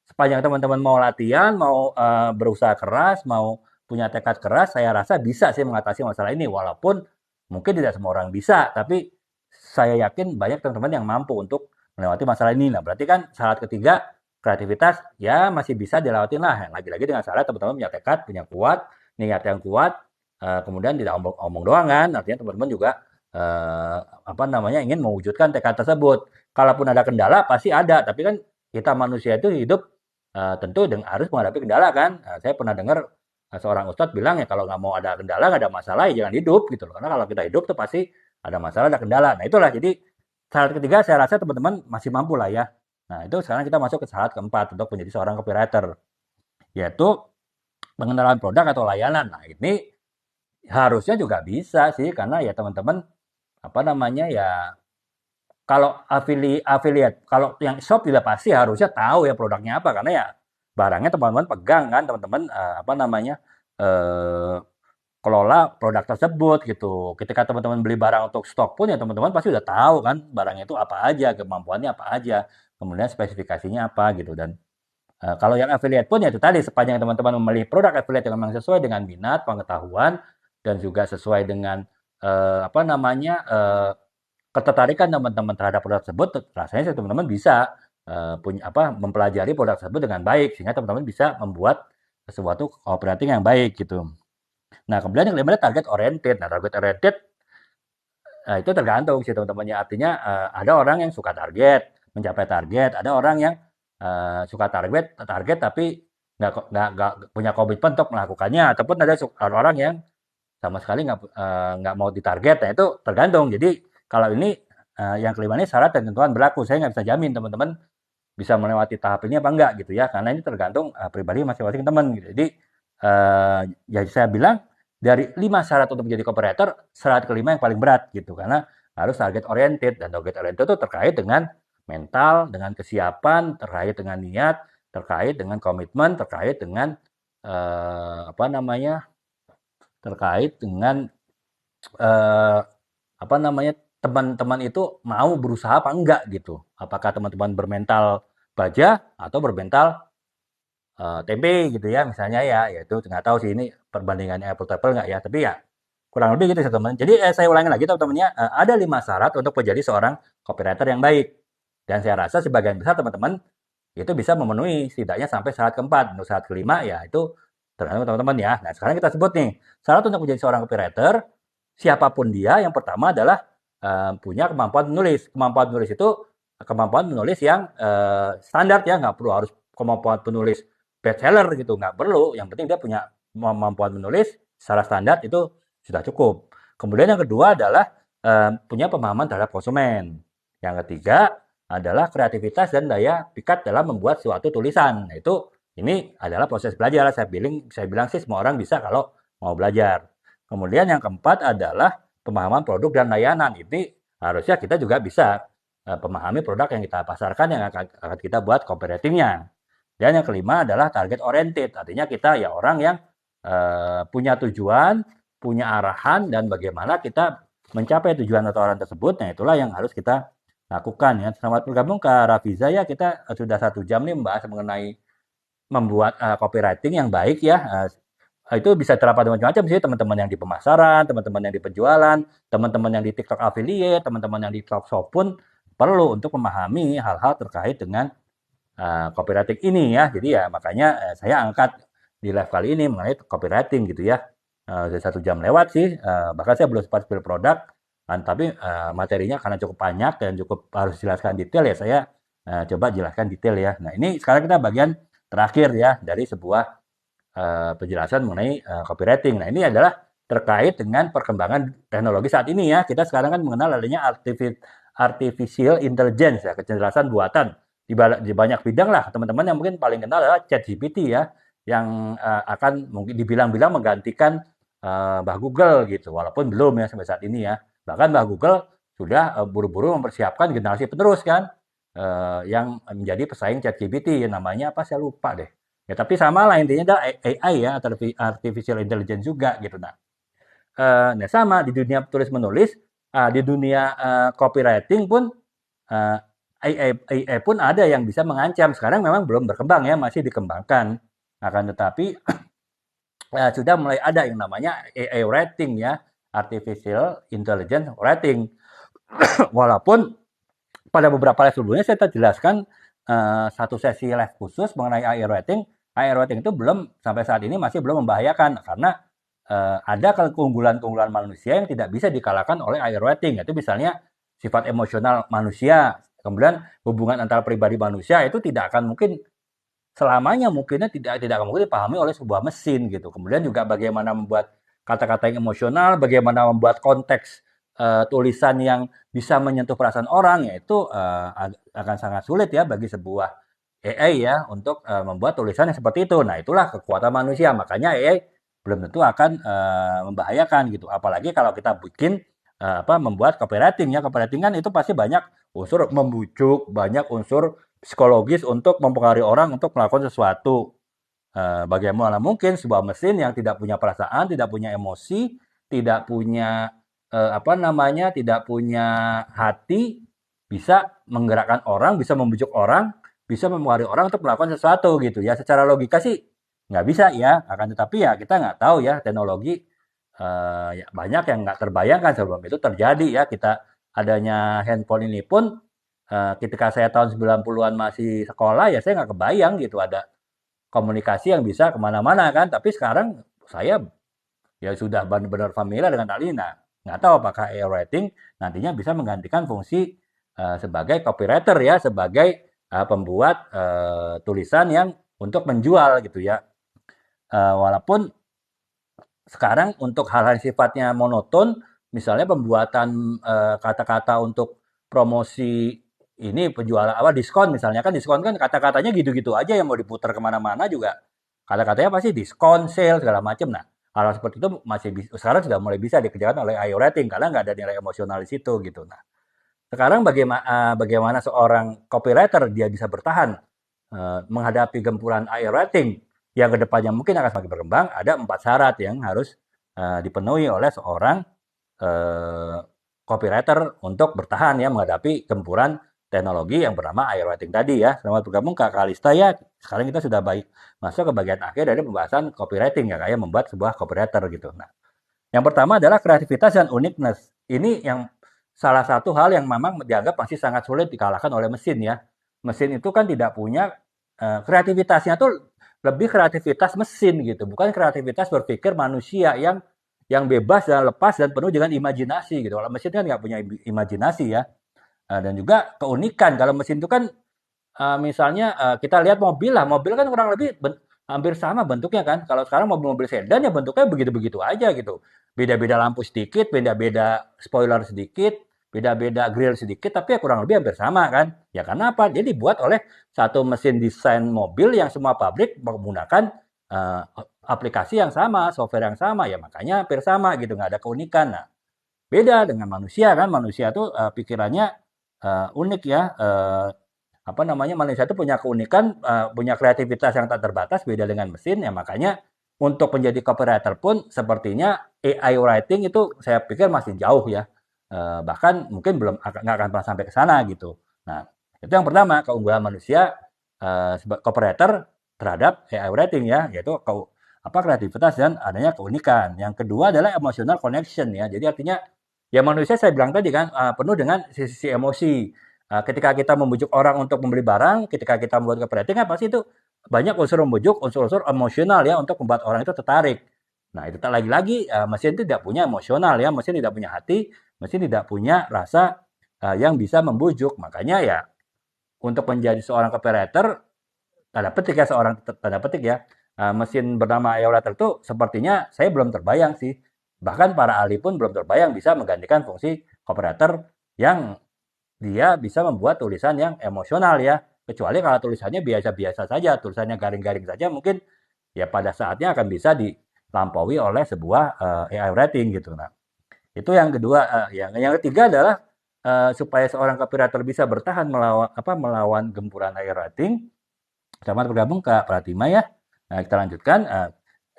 sepanjang teman-teman mau latihan, mau berusaha keras, mau punya tekad keras, saya rasa bisa sih mengatasi masalah ini. Walaupun mungkin tidak semua orang bisa, tapi saya yakin banyak teman-teman yang mampu untuk melewati masalah ini. Nah, berarti kan syarat ketiga, kreativitas, ya masih bisa dilewatin lah. Lagi-lagi dengan syarat teman-teman punya tekad, punya kuat, niat yang kuat, kemudian tidak omong doang kan. Artinya teman-teman juga apa namanya ingin mewujudkan tekad tersebut. Kalaupun ada kendala pasti ada, tapi kan kita manusia itu hidup tentu harus menghadapi kendala kan. Saya pernah dengar seorang ustadz bilang ya kalau nggak mau ada kendala, nggak ada masalah ya jangan hidup gitu loh. Karena kalau kita hidup tuh pasti ada masalah, ada kendala. Nah itulah jadi syarat ketiga saya rasa teman-teman masih mampu lah ya. Nah itu sekarang kita masuk ke syarat keempat untuk menjadi seorang copywriter, yaitu pengenalan produk atau layanan. Nah ini harusnya juga bisa sih karena ya teman-teman apa namanya ya kalau affiliate, kalau yang shop juga pasti harusnya tahu ya produknya apa karena ya barangnya teman-teman pegang kan teman-teman apa namanya eh, kelola produk tersebut gitu. Ketika teman-teman beli barang untuk stok pun ya teman-teman pasti udah tahu kan barangnya itu apa aja, kemampuannya apa aja, kemudian spesifikasinya apa gitu dan kalau yang affiliate pun ya itu tadi sepanjang teman-teman memilih produk affiliate yang memang sesuai dengan minat, pengetahuan dan juga sesuai dengan apa namanya ketertarikan teman-teman terhadap produk tersebut, rasanya teman-teman bisa punya apa mempelajari produk tersebut dengan baik sehingga teman-teman bisa membuat sesuatu operating yang baik gitu. Nah, kemudian yang kelima target oriented. Nah, target oriented itu tergantung sih teman-temannya. Artinya ada orang yang suka target, mencapai target, ada orang yang suka target tapi nggak punya komitmen untuk melakukannya, ataupun ada orang yang sama sekali nggak mau ditarget. Nah, itu tergantung. Jadi kalau ini yang kelima ini syarat dan ketentuan berlaku. Saya nggak bisa jamin teman-teman bisa melewati tahap ini apa enggak gitu ya, karena ini tergantung pribadi masing-masing teman gitu. Jadi ya saya bilang dari 5 syarat untuk menjadi copywriter, syarat kelima yang paling berat gitu karena harus target oriented dan target oriented itu terkait dengan mental, dengan kesiapan, terkait dengan niat, terkait dengan komitmen, terkait dengan apa namanya? Terkait dengan apa namanya? Teman-teman itu mau berusaha apa enggak gitu. Apakah teman-teman bermental baja atau bermental tempe gitu ya misalnya ya, itu nggak tahu sih ini perbandingannya apple to apple nggak ya, tapi ya kurang lebih gitu sih teman. Jadi saya ulangi lagi teman-temannya, ada 5 syarat untuk menjadi seorang copywriter yang baik. Dan saya rasa sebagian besar teman-teman itu bisa memenuhi setidaknya sampai syarat keempat. Untuk syarat kelima ya itu tergantung teman-teman ya. Nah sekarang kita sebut nih, syarat untuk menjadi seorang copywriter, siapapun dia yang pertama adalah punya kemampuan menulis. Kemampuan menulis itu kemampuan menulis yang standar ya, nggak perlu harus kemampuan penulis bestseller gitu, nggak perlu. Yang penting dia punya kemampuan menulis secara standar itu sudah cukup. Kemudian yang kedua adalah punya pemahaman terhadap konsumen. Yang ketiga adalah kreativitas dan daya pikat dalam membuat suatu tulisan. Nah, itu ini adalah proses belajar. Saya bilang sih semua orang bisa kalau mau belajar. Kemudian yang keempat adalah pemahaman produk dan layanan. Ini harusnya kita juga bisa memahami produk yang kita pasarkan yang akan kita buat copywriting-nya. Dan yang kelima adalah target oriented. Artinya kita ya orang yang punya tujuan, punya arahan, dan bagaimana kita mencapai tujuan atau arahan tersebut. Nah, itulah yang harus kita lakukan ya. Selamat bergabung ke Rafiza ya. Kita sudah 1 jam nih membahas mengenai membuat copywriting yang baik ya. Itu bisa terapkan macam-macam sih teman-teman yang di pemasaran, teman-teman yang di penjualan, teman-teman yang di TikTok affiliate, teman-teman yang di Talkshop pun perlu untuk memahami hal-hal terkait dengan copywriting ini ya. Jadi ya makanya saya angkat di live kali ini mengenai copywriting gitu ya. Sudah 1 jam lewat sih, bahkan saya belum sempat spill produk, tapi materinya karena cukup banyak dan cukup harus jelaskan detail ya saya coba jelaskan detail ya. Nah ini sekarang kita bagian terakhir ya dari sebuah penjelasan mengenai copywriting. Nah ini adalah terkait dengan perkembangan teknologi saat ini ya. Kita sekarang kan mengenal adanya artificial intelligence ya, kecerdasan buatan di banyak bidang lah. Teman-teman yang mungkin paling kenal adalah ChatGPT ya, yang akan mungkin dibilang-bilang menggantikan Mbah Google gitu, walaupun belum ya sampai saat ini ya. Bahkan Mbah Google sudah buru-buru mempersiapkan generasi penerus kan, yang menjadi pesaing ChatGPT, namanya apa saya lupa deh. Ya, tapi sama lah intinya adalah AI ya, atau artificial intelligence juga gitu. Nah sama di dunia tulis menulis, di dunia copywriting pun uh, AI pun ada yang bisa mengancam. Sekarang memang belum berkembang ya, masih dikembangkan. Akan tetapi sudah mulai ada yang namanya AI writing ya, artificial intelligence writing. Walaupun pada beberapa live sebelumnya saya telah jelaskan satu sesi live khusus mengenai AI writing. AI writing itu belum sampai saat ini masih belum membahayakan karena ada keunggulan-keunggulan manusia yang tidak bisa dikalahkan oleh AI writing. Itu misalnya sifat emosional manusia, kemudian hubungan antara pribadi manusia itu tidak akan mungkin selamanya mungkinnya tidak akan mungkin dipahami oleh sebuah mesin gitu. Kemudian juga bagaimana membuat kata-kata yang emosional, bagaimana membuat konteks tulisan yang bisa menyentuh perasaan orang, yaitu akan sangat sulit ya bagi sebuah AI ya untuk membuat tulisan yang seperti itu. Nah, itulah kekuatan manusia. Makanya AI belum tentu akan membahayakan gitu. Apalagi kalau kita bikin membuat copywriting ya. Copywriting kan itu pasti banyak unsur membujuk, banyak unsur psikologis untuk mempengaruhi orang untuk melakukan sesuatu. Bagaimana mungkin sebuah mesin yang tidak punya perasaan, tidak punya emosi, tidak punya tidak punya hati, bisa menggerakkan orang, bisa membujuk orang, bisa mempengaruhi orang untuk melakukan sesuatu gitu ya. Secara logika sih nggak bisa ya, akan tetapi ya kita nggak tahu ya teknologi ya banyak yang nggak terbayangkan sebelum itu terjadi ya. Kita adanya handphone ini pun ketika saya tahun 90-an masih sekolah ya saya nggak kebayang gitu ada komunikasi yang bisa kemana-mana kan. Tapi sekarang saya ya sudah benar-benar familiar dengan hal ini. Nah, nggak tahu apakah AI writing nantinya bisa menggantikan fungsi sebagai copywriter ya, sebagai pembuat tulisan yang untuk menjual gitu ya. Walaupun sekarang untuk hal-hal yang sifatnya monoton, misalnya pembuatan kata-kata untuk promosi ini penjualan diskon misalnya kan diskon kan kata-katanya gitu-gitu aja yang mau diputar kemana-mana juga kata-katanya pasti diskon, sale segala macam. Nah, hal seperti itu masih sekarang sudah mulai bisa dikerjakan oleh AI writing karena nggak ada nilai emosional di situ gitu. Nah, sekarang bagaimana seorang copywriter dia bisa bertahan menghadapi gempuran AI writing yang kedepannya mungkin akan semakin berkembang, ada 4 syarat yang harus dipenuhi oleh seorang copywriter untuk bertahan ya menghadapi gempuran teknologi yang bernama AI writing tadi ya. Selamat bergabung Kak Kalista ya. Sekarang kita sudah masuk ke bagian akhir dari pembahasan copywriting ya, kayak membuat sebuah copywriter gitu. Nah, yang pertama adalah kreativitas dan uniqueness. Ini yang salah satu hal yang memang dianggap masih sangat sulit dikalahkan oleh mesin ya. Mesin itu kan tidak punya kreativitasnya tuh lebih kreativitas mesin gitu, bukan kreativitas berpikir manusia yang bebas dan lepas dan penuh dengan imajinasi gitu. Kalau mesin kan nggak punya imajinasi ya. Dan juga keunikan. Kalau mesin itu kan misalnya kita lihat mobil lah, mobil kan kurang lebih hampir sama bentuknya kan. Kalau sekarang mobil-mobil sedan ya bentuknya begitu-begitu aja gitu. Beda-beda lampu sedikit, beda-beda spoiler sedikit, beda-beda grill sedikit, tapi ya kurang lebih hampir sama kan. Ya karena apa? Dia dibuat oleh satu mesin desain mobil yang semua pabrik menggunakan aplikasi yang sama, software yang sama, ya makanya hampir sama gitu, nggak ada keunikan. Nah, beda dengan manusia kan, manusia tuh pikirannya unik ya. Manusia itu punya keunikan, punya kreativitas yang tak terbatas, beda dengan mesin ya makanya untuk menjadi copywriter pun sepertinya AI writing itu saya pikir masih jauh ya. Bahkan mungkin nggak akan pernah sampai ke sana gitu. Nah, itu yang pertama keunggulan manusia sebagai copywriter terhadap AI writing ya, yaitu kreativitas dan adanya keunikan. Yang kedua adalah emotional connection ya. Jadi artinya ya manusia saya bilang tadi kan penuh dengan sisi emosi. Ketika kita membujuk orang untuk membeli barang, ketika kita membuat copywriting kan pasti itu banyak unsur membujuk, unsur-unsur emosional ya untuk membuat orang itu tertarik. Nah, itu tak lagi-lagi mesin itu tidak punya emosional ya, mesin tidak punya hati, mesin tidak punya rasa yang bisa membujuk. Makanya ya untuk menjadi seorang copywriter tanda petik ya tanda petik ya mesin bernama AI writer itu sepertinya saya belum terbayang sih. Bahkan para ahli pun belum terbayang bisa menggantikan fungsi copywriter yang dia bisa membuat tulisan yang emosional ya. Kecuali kalau tulisannya biasa-biasa saja, tulisannya garing-garing saja mungkin ya pada saatnya akan bisa dilampaui oleh sebuah AI writing gitu. Nah, itu yang kedua. Yang ketiga adalah supaya seorang copywriter bisa bertahan melawan gempuran AI writing. Selamat bergabung Kak Pratima ya. Nah, kita lanjutkan.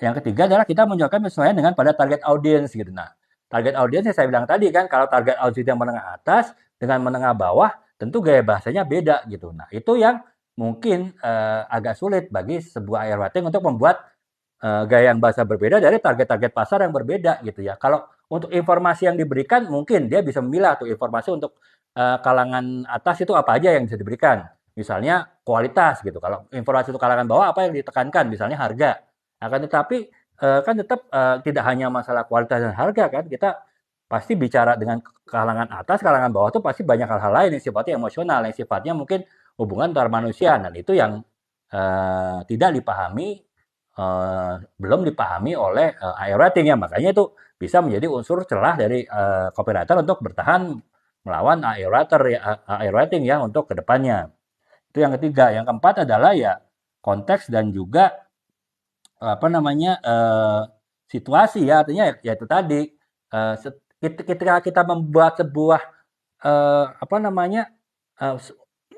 Yang ketiga adalah kita menyesuaikan penyesuaian dengan pada target audiens gitu. Nah, target audiens yang saya bilang tadi kan, kalau target audiens yang menengah atas dengan menengah bawah, tentu gaya bahasanya beda gitu. Nah, itu yang mungkin agak sulit bagi sebuah airwriting untuk membuat gaya yang bahasa berbeda dari target-target pasar yang berbeda gitu ya. Kalau untuk informasi yang diberikan mungkin dia bisa memilah tuh informasi untuk kalangan atas itu apa aja yang bisa diberikan. Misalnya kualitas gitu. Kalau informasi untuk kalangan bawah apa yang ditekankan, misalnya harga. Akan tetapi kan tetap tidak hanya masalah kualitas dan harga kan. Kita pasti bicara dengan kalangan atas, kalangan bawah itu pasti banyak hal-hal lain yang sifatnya emosional, yang sifatnya mungkin hubungan antar manusia. Dan itu yang tidak dipahami belum dipahami oleh airwriting ya, makanya itu bisa menjadi unsur celah dari copywriter untuk bertahan melawan airwriting ya untuk kedepannya. Itu yang ketiga. Yang keempat adalah ya konteks dan juga apa namanya situasi ya, artinya ya itu tadi ketika kita membuat sebuah apa namanya eh,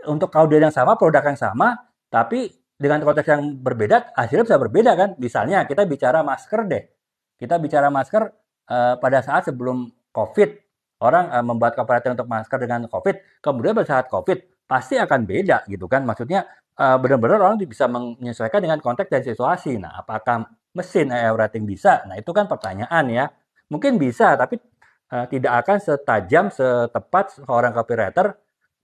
untuk audiens yang sama, produk yang sama, tapi dengan konteks yang berbeda, hasilnya bisa berbeda kan. Misalnya kita bicara masker deh. Kita bicara masker pada saat sebelum COVID. Orang membuat copywriting untuk masker dengan COVID. Kemudian pada saat COVID, pasti akan beda gitu kan. Maksudnya benar-benar orang bisa menyesuaikan dengan konteks dan situasi. Nah, apakah mesin AI writing bisa? Nah, itu kan pertanyaan ya. Mungkin bisa, tapi tidak akan setajam, setepat seorang copywriter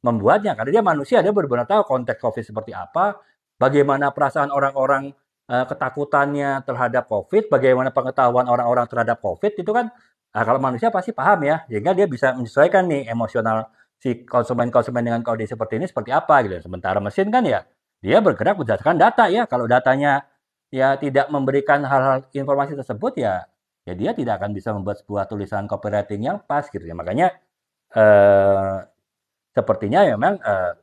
membuatnya. Karena dia manusia, dia benar-benar tahu konteks COVID seperti apa, bagaimana perasaan orang-orang ketakutannya terhadap COVID, bagaimana pengetahuan orang-orang terhadap COVID, itu kan kalau manusia pasti paham ya, sehingga dia bisa menyesuaikan nih emosional si konsumen-konsumen dengan kondisi seperti ini seperti apa gitu. Sementara mesin kan ya, dia bergerak berdasarkan data ya. Kalau datanya ya tidak memberikan hal-hal informasi tersebut ya, ya dia tidak akan bisa membuat sebuah tulisan copywriting yang pas gitu ya. Makanya eh, sepertinya ya memang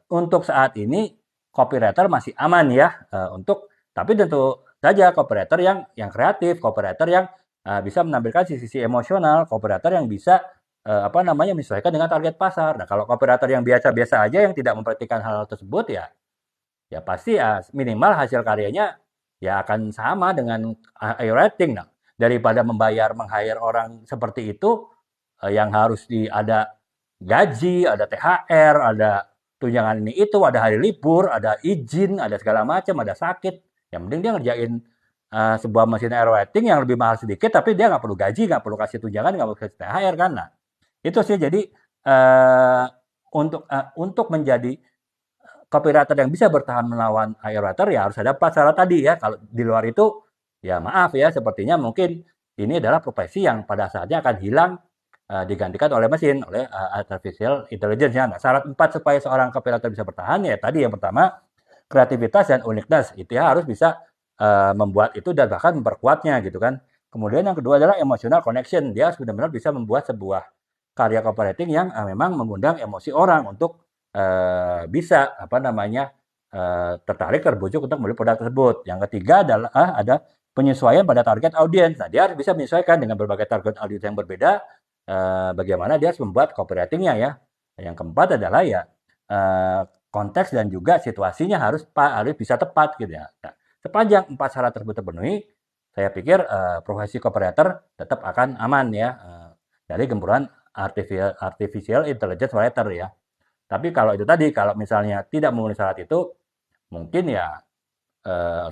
untuk saat ini copywriter masih aman ya untuk, tapi tentu saja copywriter yang kreatif, copywriter yang bisa menampilkan sisi-sisi emosional, copywriter yang bisa apa namanya menyesuaikan dengan target pasar. Nah, kalau copywriter yang biasa-biasa aja yang tidak memperhatikan hal tersebut ya ya pasti minimal hasil karyanya ya akan sama dengan rating. Nah, daripada meng-hire orang seperti itu yang harus ada gaji, ada THR, ada tunjangan ini itu, ada hari libur, ada izin, ada segala macam, ada sakit. Yang penting dia ngerjain sebuah mesin airwriting yang lebih mahal sedikit, tapi dia nggak perlu gaji, nggak perlu kasih tunjangan, nggak perlu kasih THR kan. Nah, itu sih jadi uh, untuk menjadi copywriter yang bisa bertahan melawan airwriter ya harus ada 4 syarat tadi ya. Kalau di luar itu ya maaf ya, sepertinya mungkin ini adalah profesi yang pada saatnya akan hilang digantikan oleh mesin, oleh artificial intelligence ya. Nah, syarat 4 supaya seorang copywriter bisa bertahan ya tadi yang pertama kreativitas dan uniqueness. Itu ya harus bisa membuat itu dan bahkan memperkuatnya gitu kan. Kemudian yang kedua adalah emotional connection. Dia harus benar-benar bisa membuat sebuah karya copywriting yang memang mengundang emosi orang untuk bisa apa namanya tertarik terbujuk untuk membeli produk tersebut. Yang ketiga adalah ada penyesuaian pada target audiens. Nah, dia harus bisa menyesuaikan dengan berbagai target audiens yang berbeda. Bagaimana dia harus membuat copywritingnya ya. Yang keempat adalah ya konteks dan juga situasinya harus bisa tepat gitu ya. Nah, sepanjang 4 syarat tersebut terpenuhi, saya pikir profesi copywriter tetap akan aman ya dari gempuran artificial intelligence writer ya. Tapi kalau itu tadi, kalau misalnya tidak memenuhi syarat itu, mungkin ya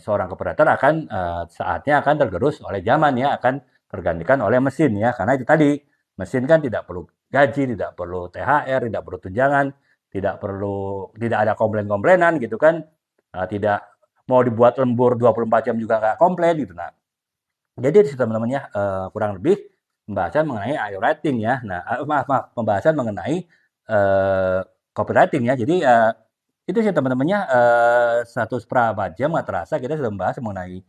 seorang copywriter akan saatnya akan tergerus oleh zaman ya, akan tergantikan oleh mesin ya. Karena itu tadi, mesin kan tidak perlu gaji, tidak perlu THR, tidak perlu tunjangan, tidak ada komplain-komplainan gitu kan. Tidak mau dibuat lembur 24 jam juga nggak komplain gitu. Nah, jadi teman-teman ya kurang lebih pembahasan mengenai airwriting ya. Nah, maaf, pembahasan mengenai copywriting ya. Jadi itu sih teman-temannya 1/4 jam nggak terasa kita sudah membahas mengenai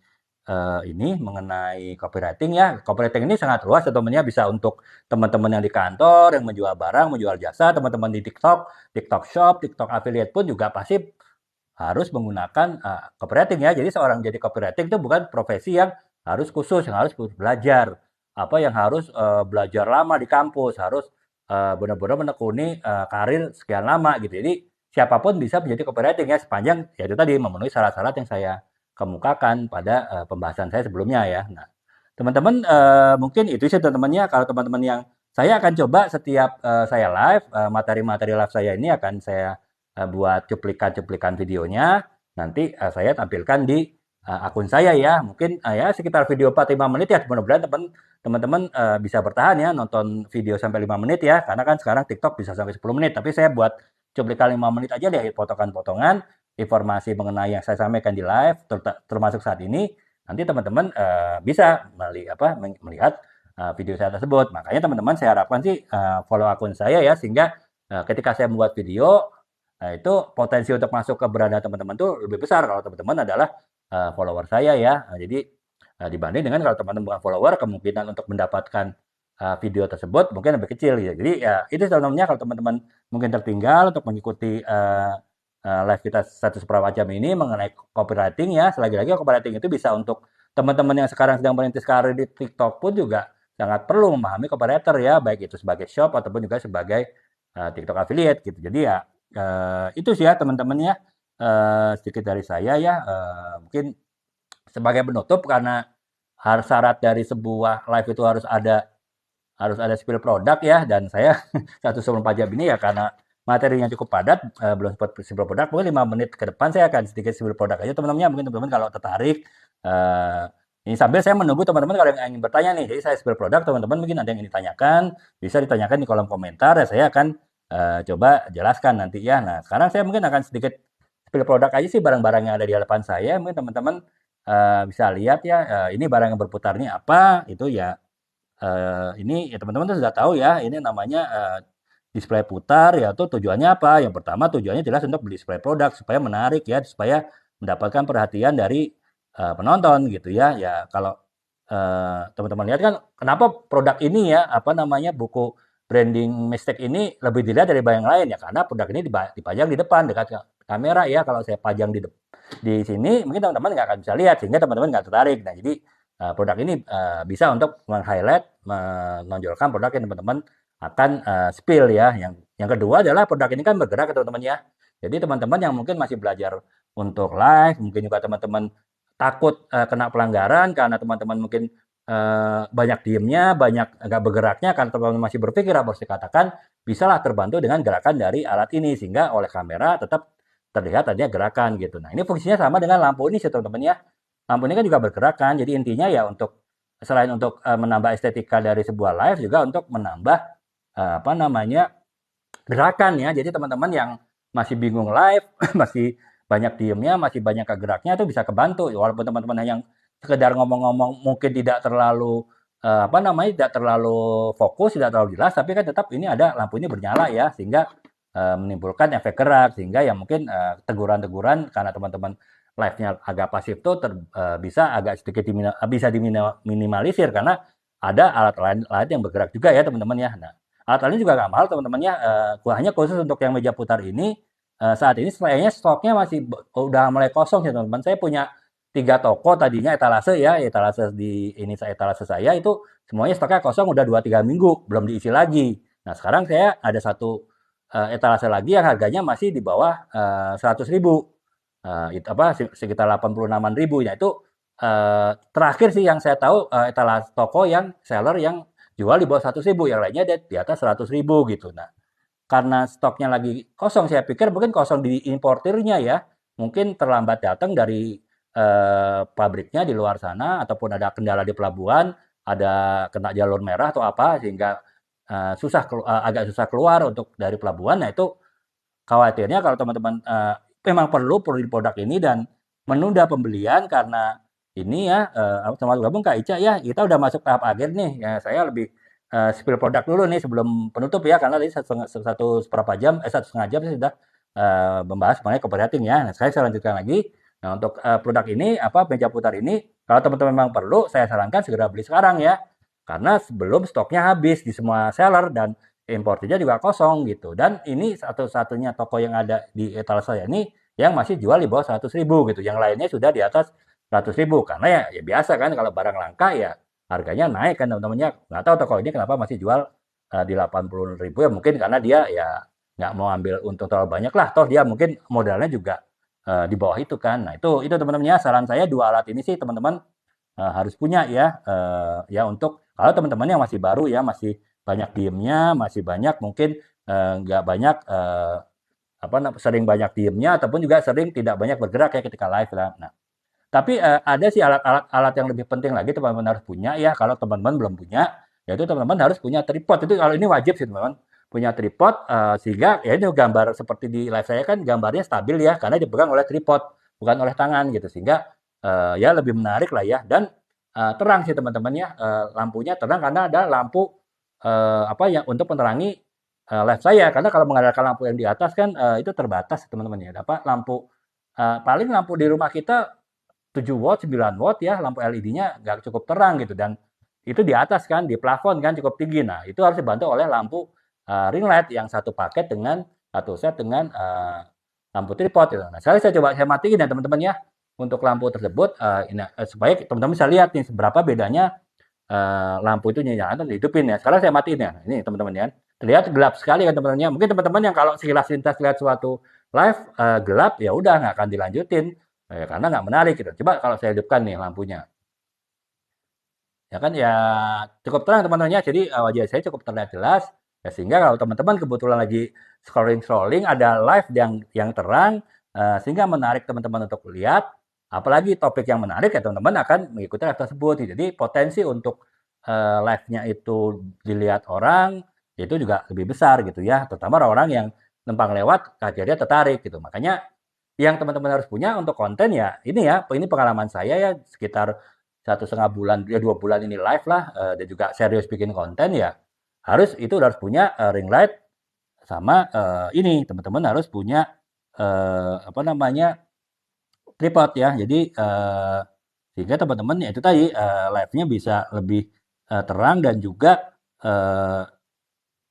ini mengenai copywriting ya. Copywriting ini sangat luas teman-temannya, bisa untuk teman-teman yang di kantor yang menjual barang, menjual jasa, teman-teman di TikTok, TikTok Shop, TikTok Affiliate pun juga pasti harus menggunakan copywriting ya. Jadi seorang jadi copywriting itu bukan profesi yang harus khusus, yang harus belajar apa yang harus belajar lama di kampus, harus benar-benar menekuni karir sekian lama gitu. Jadi siapapun bisa menjadi copywriting ya sepanjang ya itu tadi memenuhi syarat-syarat yang saya kemukakan pada pembahasan saya sebelumnya ya. Nah, teman-teman mungkin itu sih teman-temannya. Kalau teman-teman yang saya akan coba setiap saya live, materi-materi live saya ini akan saya buat cuplikan-cuplikan videonya. Nanti saya tampilkan di akun saya ya. Mungkin ya sekitar video 4-5 menit ya. Mudah-mudahan teman-teman bisa bertahan ya nonton video sampai 5 menit ya. Karena kan sekarang TikTok bisa sampai 10 menit. Tapi saya buat cuplikan 5 menit aja deh, potongan-potongan informasi mengenai yang saya sampaikan di live, termasuk saat ini. Nanti teman-teman bisa melihat video saya tersebut. Makanya teman-teman saya harapkan sih follow akun saya ya, sehingga ketika saya membuat video, itu potensi untuk masuk ke beranda teman-teman tuh lebih besar kalau teman-teman adalah follower saya ya. Jadi dibanding dengan kalau teman-teman bukan follower, kemungkinan untuk mendapatkan video tersebut mungkin lebih kecil ya. Jadi ya itu contohnya kalau teman-teman mungkin tertinggal untuk mengikuti live kita 1/4 jam ini mengenai copywriting ya. Selagi-lagi copywriting itu bisa untuk teman-teman yang sekarang sedang merintis karir di TikTok pun juga sangat perlu memahami copywriter ya, baik itu sebagai shop ataupun juga sebagai TikTok affiliate gitu. Jadi ya itu sih ya teman-teman ya, sedikit dari saya ya. Mungkin sebagai penutup, karena syarat dari sebuah live itu harus ada spill produk ya, dan saya 1/4 jam ini ya karena materinya cukup padat, belum sempat spill produk. Mungkin 5 menit ke depan saya akan sedikit spill produk aja teman-teman. Mungkin teman-teman kalau tertarik, ini sambil saya menunggu teman-teman kalau yang ingin bertanya nih. Jadi saya spill produk, teman-teman mungkin ada yang ingin ditanyakan, bisa ditanyakan di kolom komentar ya, saya akan coba jelaskan nanti ya. Nah, sekarang saya mungkin akan sedikit spill produk aja sih barang-barang yang ada di hadapan saya. Mungkin teman-teman bisa lihat ya, ini barang yang berputar ini apa, itu ya. Ini ya teman-teman tuh sudah tahu ya, ini namanya display putar, ya tuh tujuannya apa? Yang pertama tujuannya jelas untuk display produk supaya menarik ya, supaya mendapatkan perhatian dari penonton gitu ya. Ya kalau teman-teman lihat kan kenapa produk ini ya, apa namanya, buku branding mistake ini lebih dilihat dari barang lain ya, karena produk ini dipajang di depan dekat kamera ya. Kalau saya pajang di sini mungkin teman-teman nggak akan bisa lihat, sehingga teman-teman nggak tertarik. Nah, jadi produk ini bisa untuk meng-highlight, menonjolkan produk yang teman-teman akan spill ya. Yang kedua adalah produk ini kan bergerak ya teman-teman ya. Jadi teman-teman yang mungkin masih belajar untuk live, mungkin juga teman-teman takut kena pelanggaran karena teman-teman mungkin banyak diemnya, banyak nggak bergeraknya, karena teman-teman masih berpikir apa harus dikatakan, bisalah terbantu dengan gerakan dari alat ini, sehingga oleh kamera tetap terlihat adanya gerakan gitu. Nah, ini fungsinya sama dengan lampu ini sih teman-teman ya. Lampu ini kan juga bergerakan, jadi intinya ya untuk selain untuk menambah estetika dari sebuah live, juga untuk menambah apa namanya, gerakan ya. Jadi teman-teman yang masih bingung live, masih banyak diemnya, masih banyak geraknya, itu bisa kebantu. Walaupun teman-teman yang sekedar ngomong-ngomong mungkin tidak terlalu apa namanya, tidak terlalu fokus, tidak terlalu jelas, tapi kan tetap ini ada lampu ini bernyala ya, sehingga menimbulkan efek gerak, sehingga ya mungkin teguran-teguran karena teman-teman live-nya agak pasif tuh bisa agak sedikit bisa diminimalisir karena ada alat lain yang bergerak juga ya teman-teman ya. Nah, alat lain juga nggak mahal teman-teman ya, hanya khusus untuk yang meja putar ini saat ini kayaknya stoknya masih udah mulai kosong ya teman-teman. Saya punya 3 toko tadinya etalase ya, etalase etalase saya itu semuanya stoknya kosong udah 2-3 minggu, belum diisi lagi. Nah, sekarang saya ada satu etalase lagi yang harganya masih di bawah 100.000. Itu apa sekitar 86.000 ya, itu terakhir sih yang saya tahu etalase toko yang seller yang jual di bawah 100.000, yang lainnya di atas 100.000 gitu. Nah, karena stoknya lagi kosong, saya pikir mungkin kosong di importirnya ya, mungkin terlambat datang dari pabriknya di luar sana, ataupun ada kendala di pelabuhan, ada kena jalur merah atau apa, sehingga agak susah keluar untuk dari pelabuhan. Nah, itu khawatirnya kalau teman-teman memang perlu produk ini dan menunda pembelian karena ini ya, sama gabung Kak Ica ya, kita udah masuk tahap akhir nih. Ya, saya lebih spill produk dulu nih sebelum penutup ya, karena tadi 1,5 jam saya sudah membahas mengenai copywriting ya. Nah, saya lanjutkan lagi. Nah, untuk produk ini, meja putar ini, kalau teman-teman memang perlu, saya sarankan segera beli sekarang ya. Karena sebelum stoknya habis di semua seller dan importernya juga kosong gitu. Dan ini satu-satunya toko yang ada di etalase saya ini yang masih jual di bawah 100.000 gitu. Yang lainnya sudah di atas 100.000, karena ya biasa kan kalau barang langka ya harganya naik kan teman-temannya. Nggak tahu toko ini kenapa masih jual di 80.000 ya, mungkin karena dia ya nggak mau ambil untung terlalu banyak lah. Toh dia mungkin modalnya juga di bawah itu kan. Nah, itu teman-teman ya, saran saya dua alat ini sih teman-teman harus punya ya, ya untuk kalau teman-teman yang masih baru ya, masih banyak diemnya, masih banyak mungkin nggak banyak sering banyak diemnya ataupun juga sering tidak banyak bergerak ya ketika live lah. Nah, tapi ada sih alat yang lebih penting lagi teman-teman harus punya ya. Kalau teman-teman belum punya, yaitu teman-teman harus punya tripod. Itu kalau ini wajib sih teman-teman punya tripod sehingga ya ini gambar seperti di live saya kan gambarnya stabil ya karena dipegang oleh tripod bukan oleh tangan gitu sehingga ya lebih menarik lah ya dan terang sih teman-teman ya lampunya terang karena ada lampu apa ya untuk menerangi live saya karena kalau mengandalkan lampu yang di atas kan itu terbatas teman-teman ya. Apa lampu paling lampu di rumah kita 7 watt, 9 watt ya, lampu LED-nya nggak cukup terang gitu dan itu di atas kan, di plafon kan cukup tinggi. Nah, itu harus dibantu oleh lampu ring light yang satu paket dengan satu set dengan lampu tripod gitu. Nah, saya matiin ya teman-teman ya untuk lampu tersebut supaya teman-teman bisa lihat nih seberapa bedanya lampu itu nyala dan dihidupin ya. Sekarang saya matiin ya. Ini teman-teman ya. Terlihat gelap sekali kan teman-teman ya. Mungkin teman-teman yang kalau sekilas lintas lihat suatu live gelap ya udah nggak akan dilanjutin. Karena nggak menarik gitu. Coba kalau saya hidupkan nih lampunya. Ya kan ya cukup terang teman-teman ya. Jadi wajah saya cukup terlihat jelas. Ya, sehingga kalau teman-teman kebetulan lagi scrolling-scrolling ada live yang terang sehingga menarik teman-teman untuk lihat. Apalagi topik yang menarik ya teman-teman akan mengikuti live tersebut. Jadi potensi untuk live-nya itu dilihat orang itu juga lebih besar gitu ya. Terutama orang-orang yang numpang lewat akhirnya tertarik gitu. Makanya yang teman-teman harus punya untuk konten ya ini pengalaman saya ya sekitar 1,5 bulan ya 2 bulan ini live lah dan juga serius bikin konten ya harus punya ring light sama ini teman-teman harus punya apa namanya tripod ya jadi sehingga teman-teman ya itu tadi live-nya bisa lebih terang dan juga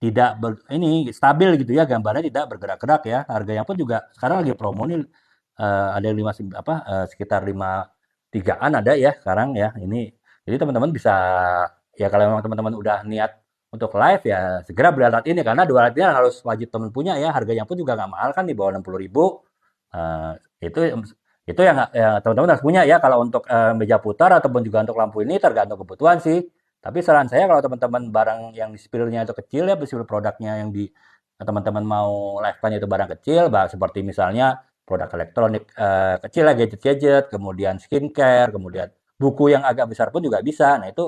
tidak ini stabil gitu ya gambarnya tidak bergerak-gerak ya harganya pun juga sekarang lagi promo nih ada yang sekitar 53-an ada ya sekarang ya ini jadi teman-teman bisa ya kalau memang teman-teman udah niat untuk live ya segera beli alat ini karena dua alat ini harus wajib teman punya ya harganya pun juga nggak mahal kan di bawah 60.000 Eh, itu yang ya, teman-teman harus punya ya kalau untuk meja putar ataupun juga untuk lampu ini tergantung kebutuhan sih tapi saran saya kalau teman-teman barang yang di spillnya itu kecil ya, spill produknya yang di teman-teman mau live-nya itu barang kecil, seperti misalnya produk elektronik kecil ya, gadget-gadget, kemudian skincare, kemudian buku yang agak besar pun juga bisa. Nah itu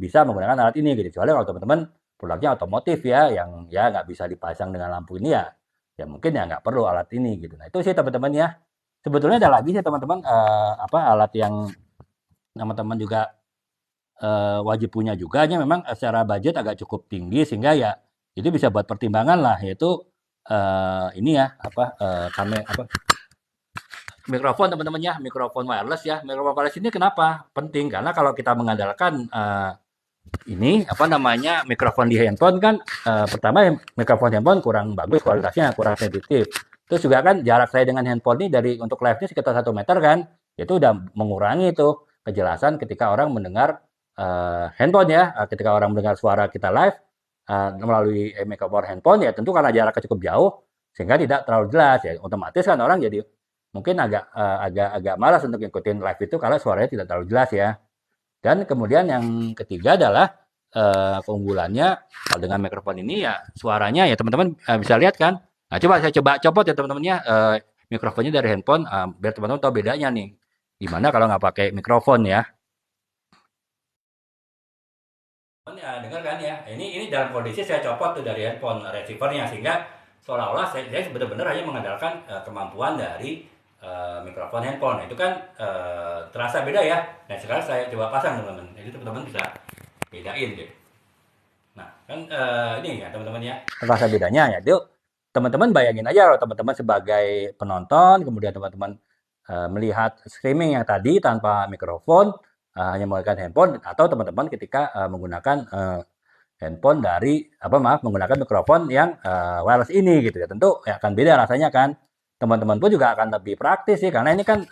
bisa menggunakan alat ini gitu. Kecuali kalau teman-teman produknya otomotif ya, yang ya nggak bisa dipasang dengan lampu ini ya, ya mungkin ya nggak perlu alat ini gitu. Nah itu sih teman-teman ya. Sebetulnya ada lagi sih teman-teman alat yang teman-teman juga wajib punya juga hanya memang secara budget agak cukup tinggi sehingga ya itu bisa buat pertimbangan lah yaitu ini ya mikrofon teman-teman ya mikrofon wireless ini kenapa penting karena kalau kita mengandalkan ini mikrofon di handphone kan pertama mikrofon handphone kurang bagus kualitasnya kurang sensitif terus juga kan jarak saya dengan handphone ini dari untuk live-nya sekitar 1 meter kan itu udah mengurangi tuh kejelasan ketika orang mendengar handphone ya ketika orang mendengar suara kita live melalui mikrofon handphone ya tentu karena jaraknya cukup jauh sehingga tidak terlalu jelas ya otomatis kan orang jadi mungkin agak malas untuk ngikutin live itu kalau suaranya tidak terlalu jelas ya dan kemudian yang ketiga adalah keunggulannya kalau dengan mikrofon ini ya suaranya ya teman-teman bisa lihat kan nah saya coba copot ya teman-teman ya mikrofonnya dari handphone biar teman-teman tahu bedanya nih gimana kalau nggak pakai mikrofon ya ya dengar kan ya ini dalam kondisi saya copot tuh dari handphone receivernya sehingga seolah-olah saya benar-benar hanya mengandalkan kemampuan dari mikrofon handphone itu kan terasa beda ya nah sekarang saya coba pasang teman-teman jadi teman-teman bisa bedain deh nah kan ini ya teman-teman ya terasa bedanya ya yuk teman-teman bayangin aja kalau teman-teman sebagai penonton kemudian teman-teman melihat streaming yang tadi tanpa mikrofon hanya menggunakan handphone atau teman-teman ketika menggunakan handphone dari menggunakan mikrofon yang wireless ini gitu ya tentu ya akan beda rasanya kan teman-teman pun juga akan lebih praktis sih karena ini kan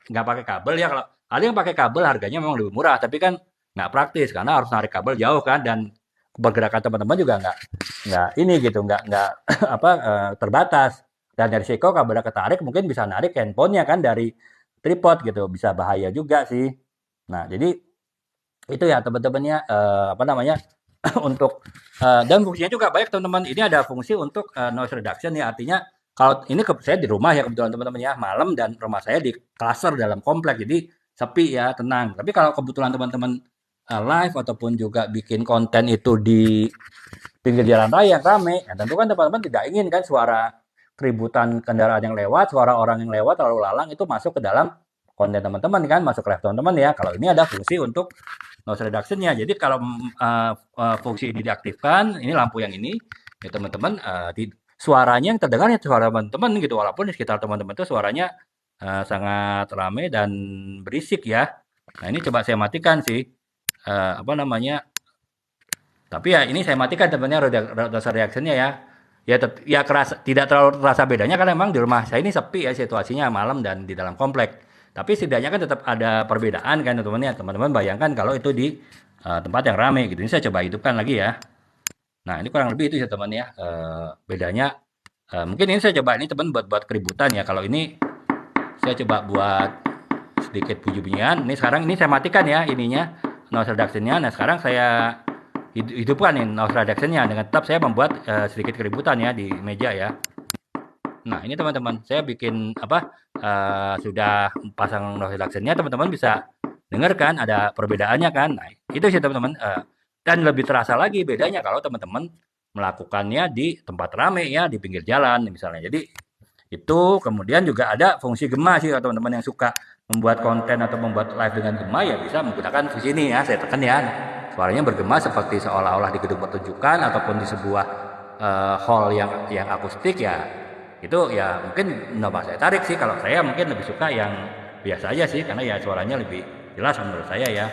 nggak pakai kabel ya kalau ada yang pakai kabel harganya memang lebih murah tapi kan nggak praktis karena harus narik kabel jauh kan dan pergerakan teman-teman juga nggak ini gitu nggak terbatas Dan risiko kamera ketarik mungkin bisa narik handphonenya kan dari tripod gitu, bisa bahaya juga sih. Nah, jadi itu ya teman-temannya apa namanya untuk dan fungsinya juga banyak teman-teman. Ini ada fungsi untuk noise reduction ya, artinya kalau ini saya di rumah ya kebetulan teman-teman ya, malam dan rumah saya di cluster dalam komplek, jadi sepi ya, tenang. Tapi kalau kebetulan teman-teman live ataupun juga bikin konten itu di pinggir jalan raya yang rame, ya tentu kan teman-teman tidak ingin kan suara keributan kendaraan yang lewat, suara orang yang lewat lalu lalang itu masuk ke dalam konten teman-teman kan, masuk ke live teman-teman ya. Kalau ini ada fungsi untuk noise reduction-nya. Jadi kalau fungsi ini diaktifkan, ini lampu yang ini, ya teman-teman suaranya yang terdengar ya suara teman-teman gitu, walaupun di sekitar teman-teman itu suaranya sangat ramai dan berisik ya. Nah ini coba saya matikan sih, apa namanya, tapi ya ini saya matikan temannya rotor reaction-nya ya. Ya kerasa, tidak terlalu terasa bedanya karena memang di rumah saya ini sepi ya situasinya malam dan di dalam komplek. Tapi setidaknya kan tetap ada perbedaan kan teman-teman ya. Teman-teman bayangkan kalau itu di tempat yang ramai gitu. Ini saya coba hidupkan lagi ya. Nah ini kurang lebih itu ya teman ya. Bedanya mungkin ini saya coba ini teman buat keributan ya. Kalau ini saya coba buat sedikit bunyi-bunyian. Ini sekarang ini saya matikan ya ininya noise reduction-nya. Nah sekarang saya hidupkan nih noise reduction-nya dengan tetap saya membuat sedikit keributan ya di meja ya. Nah ini teman-teman saya bikin apa sudah pasang noise reduction-nya, teman-teman bisa dengarkan ada perbedaannya kan. Nah itu sih teman-teman dan lebih terasa lagi bedanya kalau teman-teman melakukannya di tempat ramai ya, di pinggir jalan misalnya. Jadi itu kemudian juga ada fungsi gema sih kalau teman-teman yang suka membuat konten atau membuat live dengan gema ya bisa menggunakan fungsi ini ya. Saya tekan ya. Suaranya bergema seperti seolah-olah di gedung pertunjukan ataupun di sebuah hall yang akustik ya. Itu ya mungkin nama saya tarik sih. Kalau saya mungkin lebih suka yang biasa aja sih karena ya suaranya lebih jelas menurut saya ya.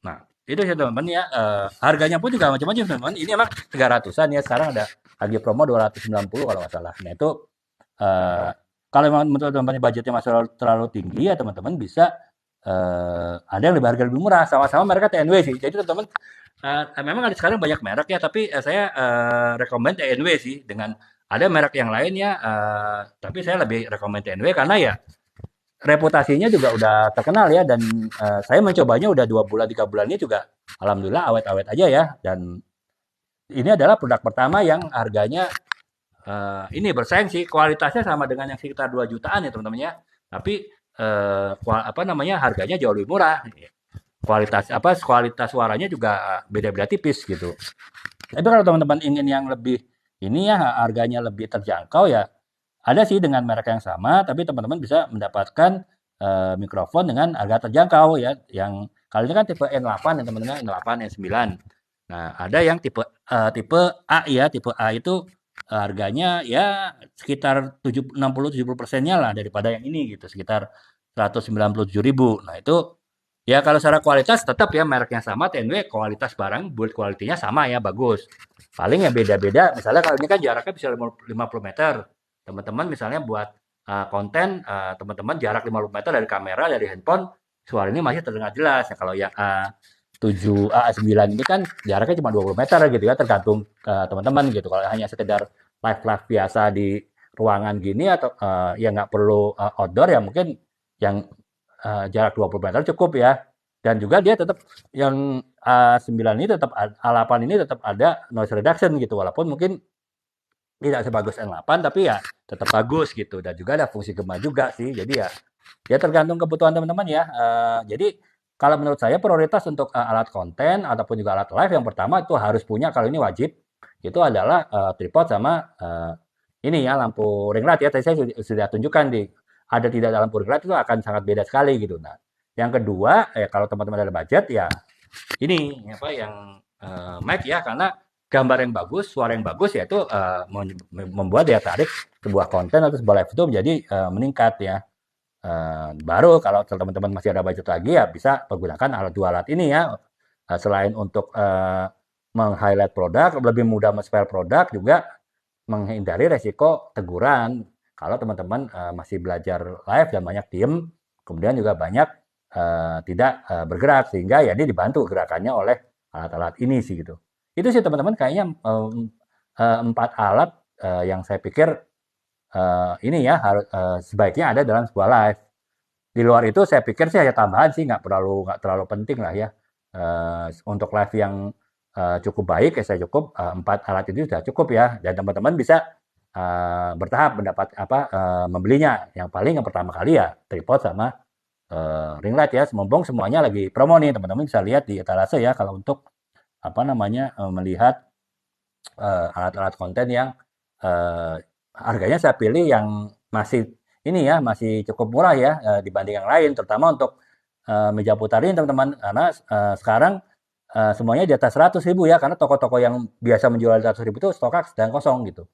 Nah, itu sih teman-teman ya. Harganya pun juga macam-macam teman-teman. Ini emang 300-an ya. Sekarang ada harga promo 290 kalau nggak salah. Nah, itu kalau memang teman-teman budgetnya masih terlalu tinggi ya teman-teman bisa ada yang harga lebih murah. Sama-sama mereka TNW sih. Jadi teman-teman memang ada sekarang banyak merek ya, tapi saya rekomend TNW sih dengan ada merek yang lain ya. Tapi saya lebih rekomend TNW karena ya reputasinya juga udah terkenal ya dan saya mencobanya udah 2 bulan 3 bulan ini juga alhamdulillah awet-awet aja ya dan ini adalah produk pertama yang harganya ini bersaing sih kualitasnya sama dengan yang sekitar 2 jutaan ya teman-teman ya tapi apa namanya harganya jauh lebih murah kualitas suaranya juga beda-beda tipis gitu. Tapi kalau teman-teman ingin yang lebih ini ya harganya lebih terjangkau ya ada sih dengan merek yang sama, tapi teman-teman bisa mendapatkan mikrofon dengan harga terjangkau ya. Yang kali ini kan tipe N8 ya teman-teman, N8, N9. Nah, ada yang tipe A ya, tipe A itu harganya ya sekitar 60-70%-nya lah daripada yang ini gitu, sekitar 197.000. Nah, itu ya kalau secara kualitas tetap ya mereknya sama, TNW kualitas barang build quality-nya sama ya, bagus. Paling ya beda-beda, misalnya kalau ini kan jaraknya bisa 50 meter. Teman-teman misalnya buat konten, teman-teman jarak 50 meter dari kamera, dari handphone, suara ini masih terdengar jelas. Ya, kalau yang A7, A9 ini kan jaraknya cuma 20 meter gitu ya, tergantung teman-teman gitu. Kalau hanya sekedar live-live biasa di ruangan gini atau ya nggak perlu outdoor ya mungkin yang jarak 20 meter cukup ya. Dan juga dia tetap yang A9 ini tetap A8 ini tetap ada noise reduction gitu walaupun mungkin tidak sebagus N8 tapi ya tetap bagus gitu dan juga ada fungsi gema juga sih. Jadi ya tergantung kebutuhan teman-teman ya. Jadi kalau menurut saya prioritas untuk alat konten ataupun juga alat live yang pertama itu harus punya kalau ini wajib itu adalah tripod sama ini ya lampu ring light ya. Tadi saya sudah tunjukkan di ada tidak dalam lampu ring light itu akan sangat beda sekali gitu. Nah, yang kedua kalau teman-teman ada budget ya ini apa yang mic ya karena gambar yang bagus, suara yang bagus yaitu membuat daya tarik sebuah konten atau sebuah live itu menjadi meningkat ya. Baru kalau teman-teman masih ada budget lagi ya bisa menggunakan dua alat ini ya. Selain untuk meng-highlight produk, lebih mudah men-spell produk juga menghindari resiko teguran kalau teman-teman masih belajar live dan banyak diem, kemudian juga banyak tidak bergerak sehingga ya ini dibantu gerakannya oleh alat-alat ini sih gitu. Itu sih teman-teman kayaknya 4 alat yang saya pikir ini ya harus sebaiknya ada dalam sebuah live. Di luar itu saya pikir sih hanya tambahan sih, nggak terlalu penting lah ya. Untuk live yang cukup baik ya saya cukup 4 alat itu sudah cukup ya, dan teman-teman bisa bertahap mendapat membelinya. Yang pertama kali ya tripod sama ring light ya. Mumpung semuanya lagi promo nih, teman-teman bisa lihat di etalase ya kalau untuk melihat alat-alat konten yang harganya saya pilih yang masih ini ya, masih cukup murah ya dibanding yang lain, terutama untuk meja putar ini teman-teman, karena sekarang semuanya di atas 100.000 ya, karena toko-toko yang biasa menjual di 100.000 itu stoknya sedang kosong gitu.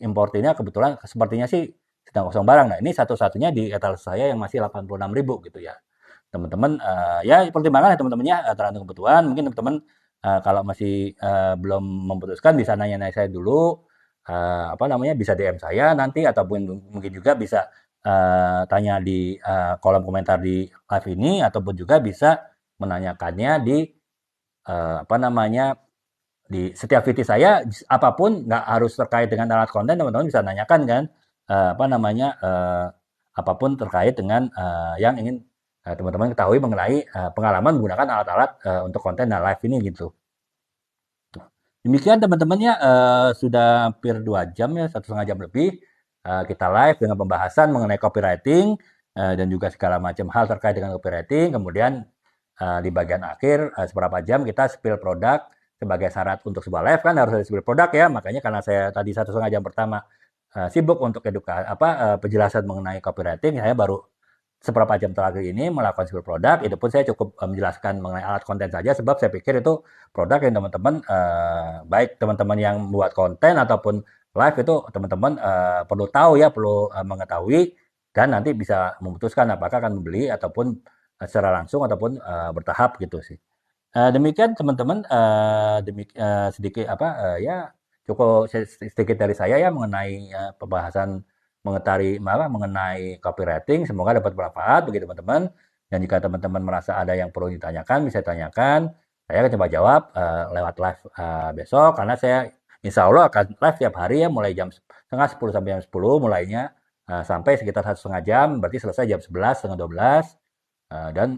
Importirnya kebetulan sepertinya sih sedang kosong barang. Nah ini satu-satunya di etalase saya yang masih 86.000 gitu ya. Teman-teman ya pertimbangan ya teman-teman ya, tergantung kebutuhan. Mungkin teman-teman kalau masih belum memutuskan bisa nanya-nanya saya dulu, bisa DM saya nanti, ataupun mungkin juga bisa tanya di kolom komentar di live ini, ataupun juga bisa menanyakannya di setiap VT saya, apapun nggak harus terkait dengan alat konten, teman-teman bisa nanyakan kan, apapun terkait dengan yang ingin teman-teman ketahui mengenai pengalaman menggunakan alat-alat untuk konten dan live ini gitu. Demikian teman-teman ya, sudah hampir 2 jam ya, 1,5 jam lebih, kita live dengan pembahasan mengenai copywriting, dan juga segala macam hal terkait dengan copywriting. Kemudian di bagian akhir, seberapa jam kita spill produk sebagai syarat untuk sebuah live kan harus ada spill produk ya. Makanya karena saya tadi 1,5 jam pertama sibuk untuk penjelasan mengenai copywriting, saya baru seberapa jam terakhir ini melakukan spill produk. Itu pun saya cukup menjelaskan mengenai alat konten saja, sebab saya pikir itu produk yang teman-teman baik teman-teman yang buat konten ataupun live itu teman-teman perlu tahu ya, perlu mengetahui, dan nanti bisa memutuskan apakah akan membeli ataupun secara langsung ataupun bertahap gitu sih. Demikian teman-teman, sedikit ya cukup sedikit dari saya ya mengenai pembahasan mengenai copywriting. Semoga dapat bermanfaat bagi teman-teman. Dan jika teman-teman merasa ada yang perlu ditanyakan, bisa tanyakan. Saya akan coba jawab lewat live besok, karena saya insya Allah akan live tiap hari ya, mulai jam setengah 10 sampai jam 10 mulainya, sampai sekitar 1,5 jam, berarti selesai jam 11, setengah 12. Dan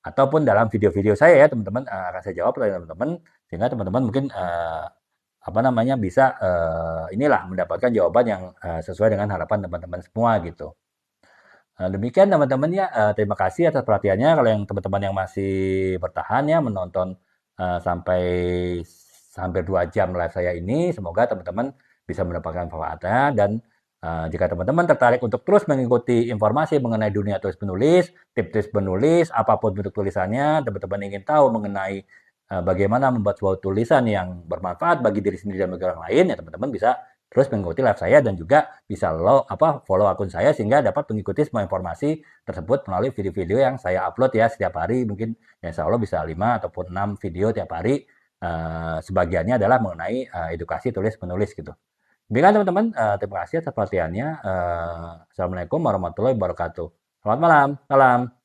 ataupun dalam video-video saya ya teman-teman, akan saya jawab oleh teman-teman, sehingga teman-teman mungkin bisa inilah mendapatkan jawaban yang sesuai dengan harapan teman-teman semua gitu. Demikian teman-teman ya, terima kasih atas perhatiannya. Kalau yang teman-teman yang masih bertahan ya menonton sampai hampir 2 jam live saya ini, semoga teman-teman bisa mendapatkan manfaatnya. Dan jika teman-teman tertarik untuk terus mengikuti informasi mengenai dunia tulis menulis, tips-tips menulis, apapun bentuk tulisannya, teman-teman ingin tahu mengenai bagaimana membuat sebuah tulisan yang bermanfaat bagi diri sendiri dan bagi orang lain, ya teman-teman bisa terus mengikuti live saya, dan juga bisa follow akun saya sehingga dapat mengikuti semua informasi tersebut melalui video-video yang saya upload ya setiap hari. Mungkin ya insya Allah bisa 5 ataupun 6 video tiap hari. Sebagiannya adalah mengenai edukasi tulis menulis gitu. Demikian teman-teman, terima kasih atas perhatiannya. Assalamualaikum warahmatullahi wabarakatuh. Selamat malam. Salam.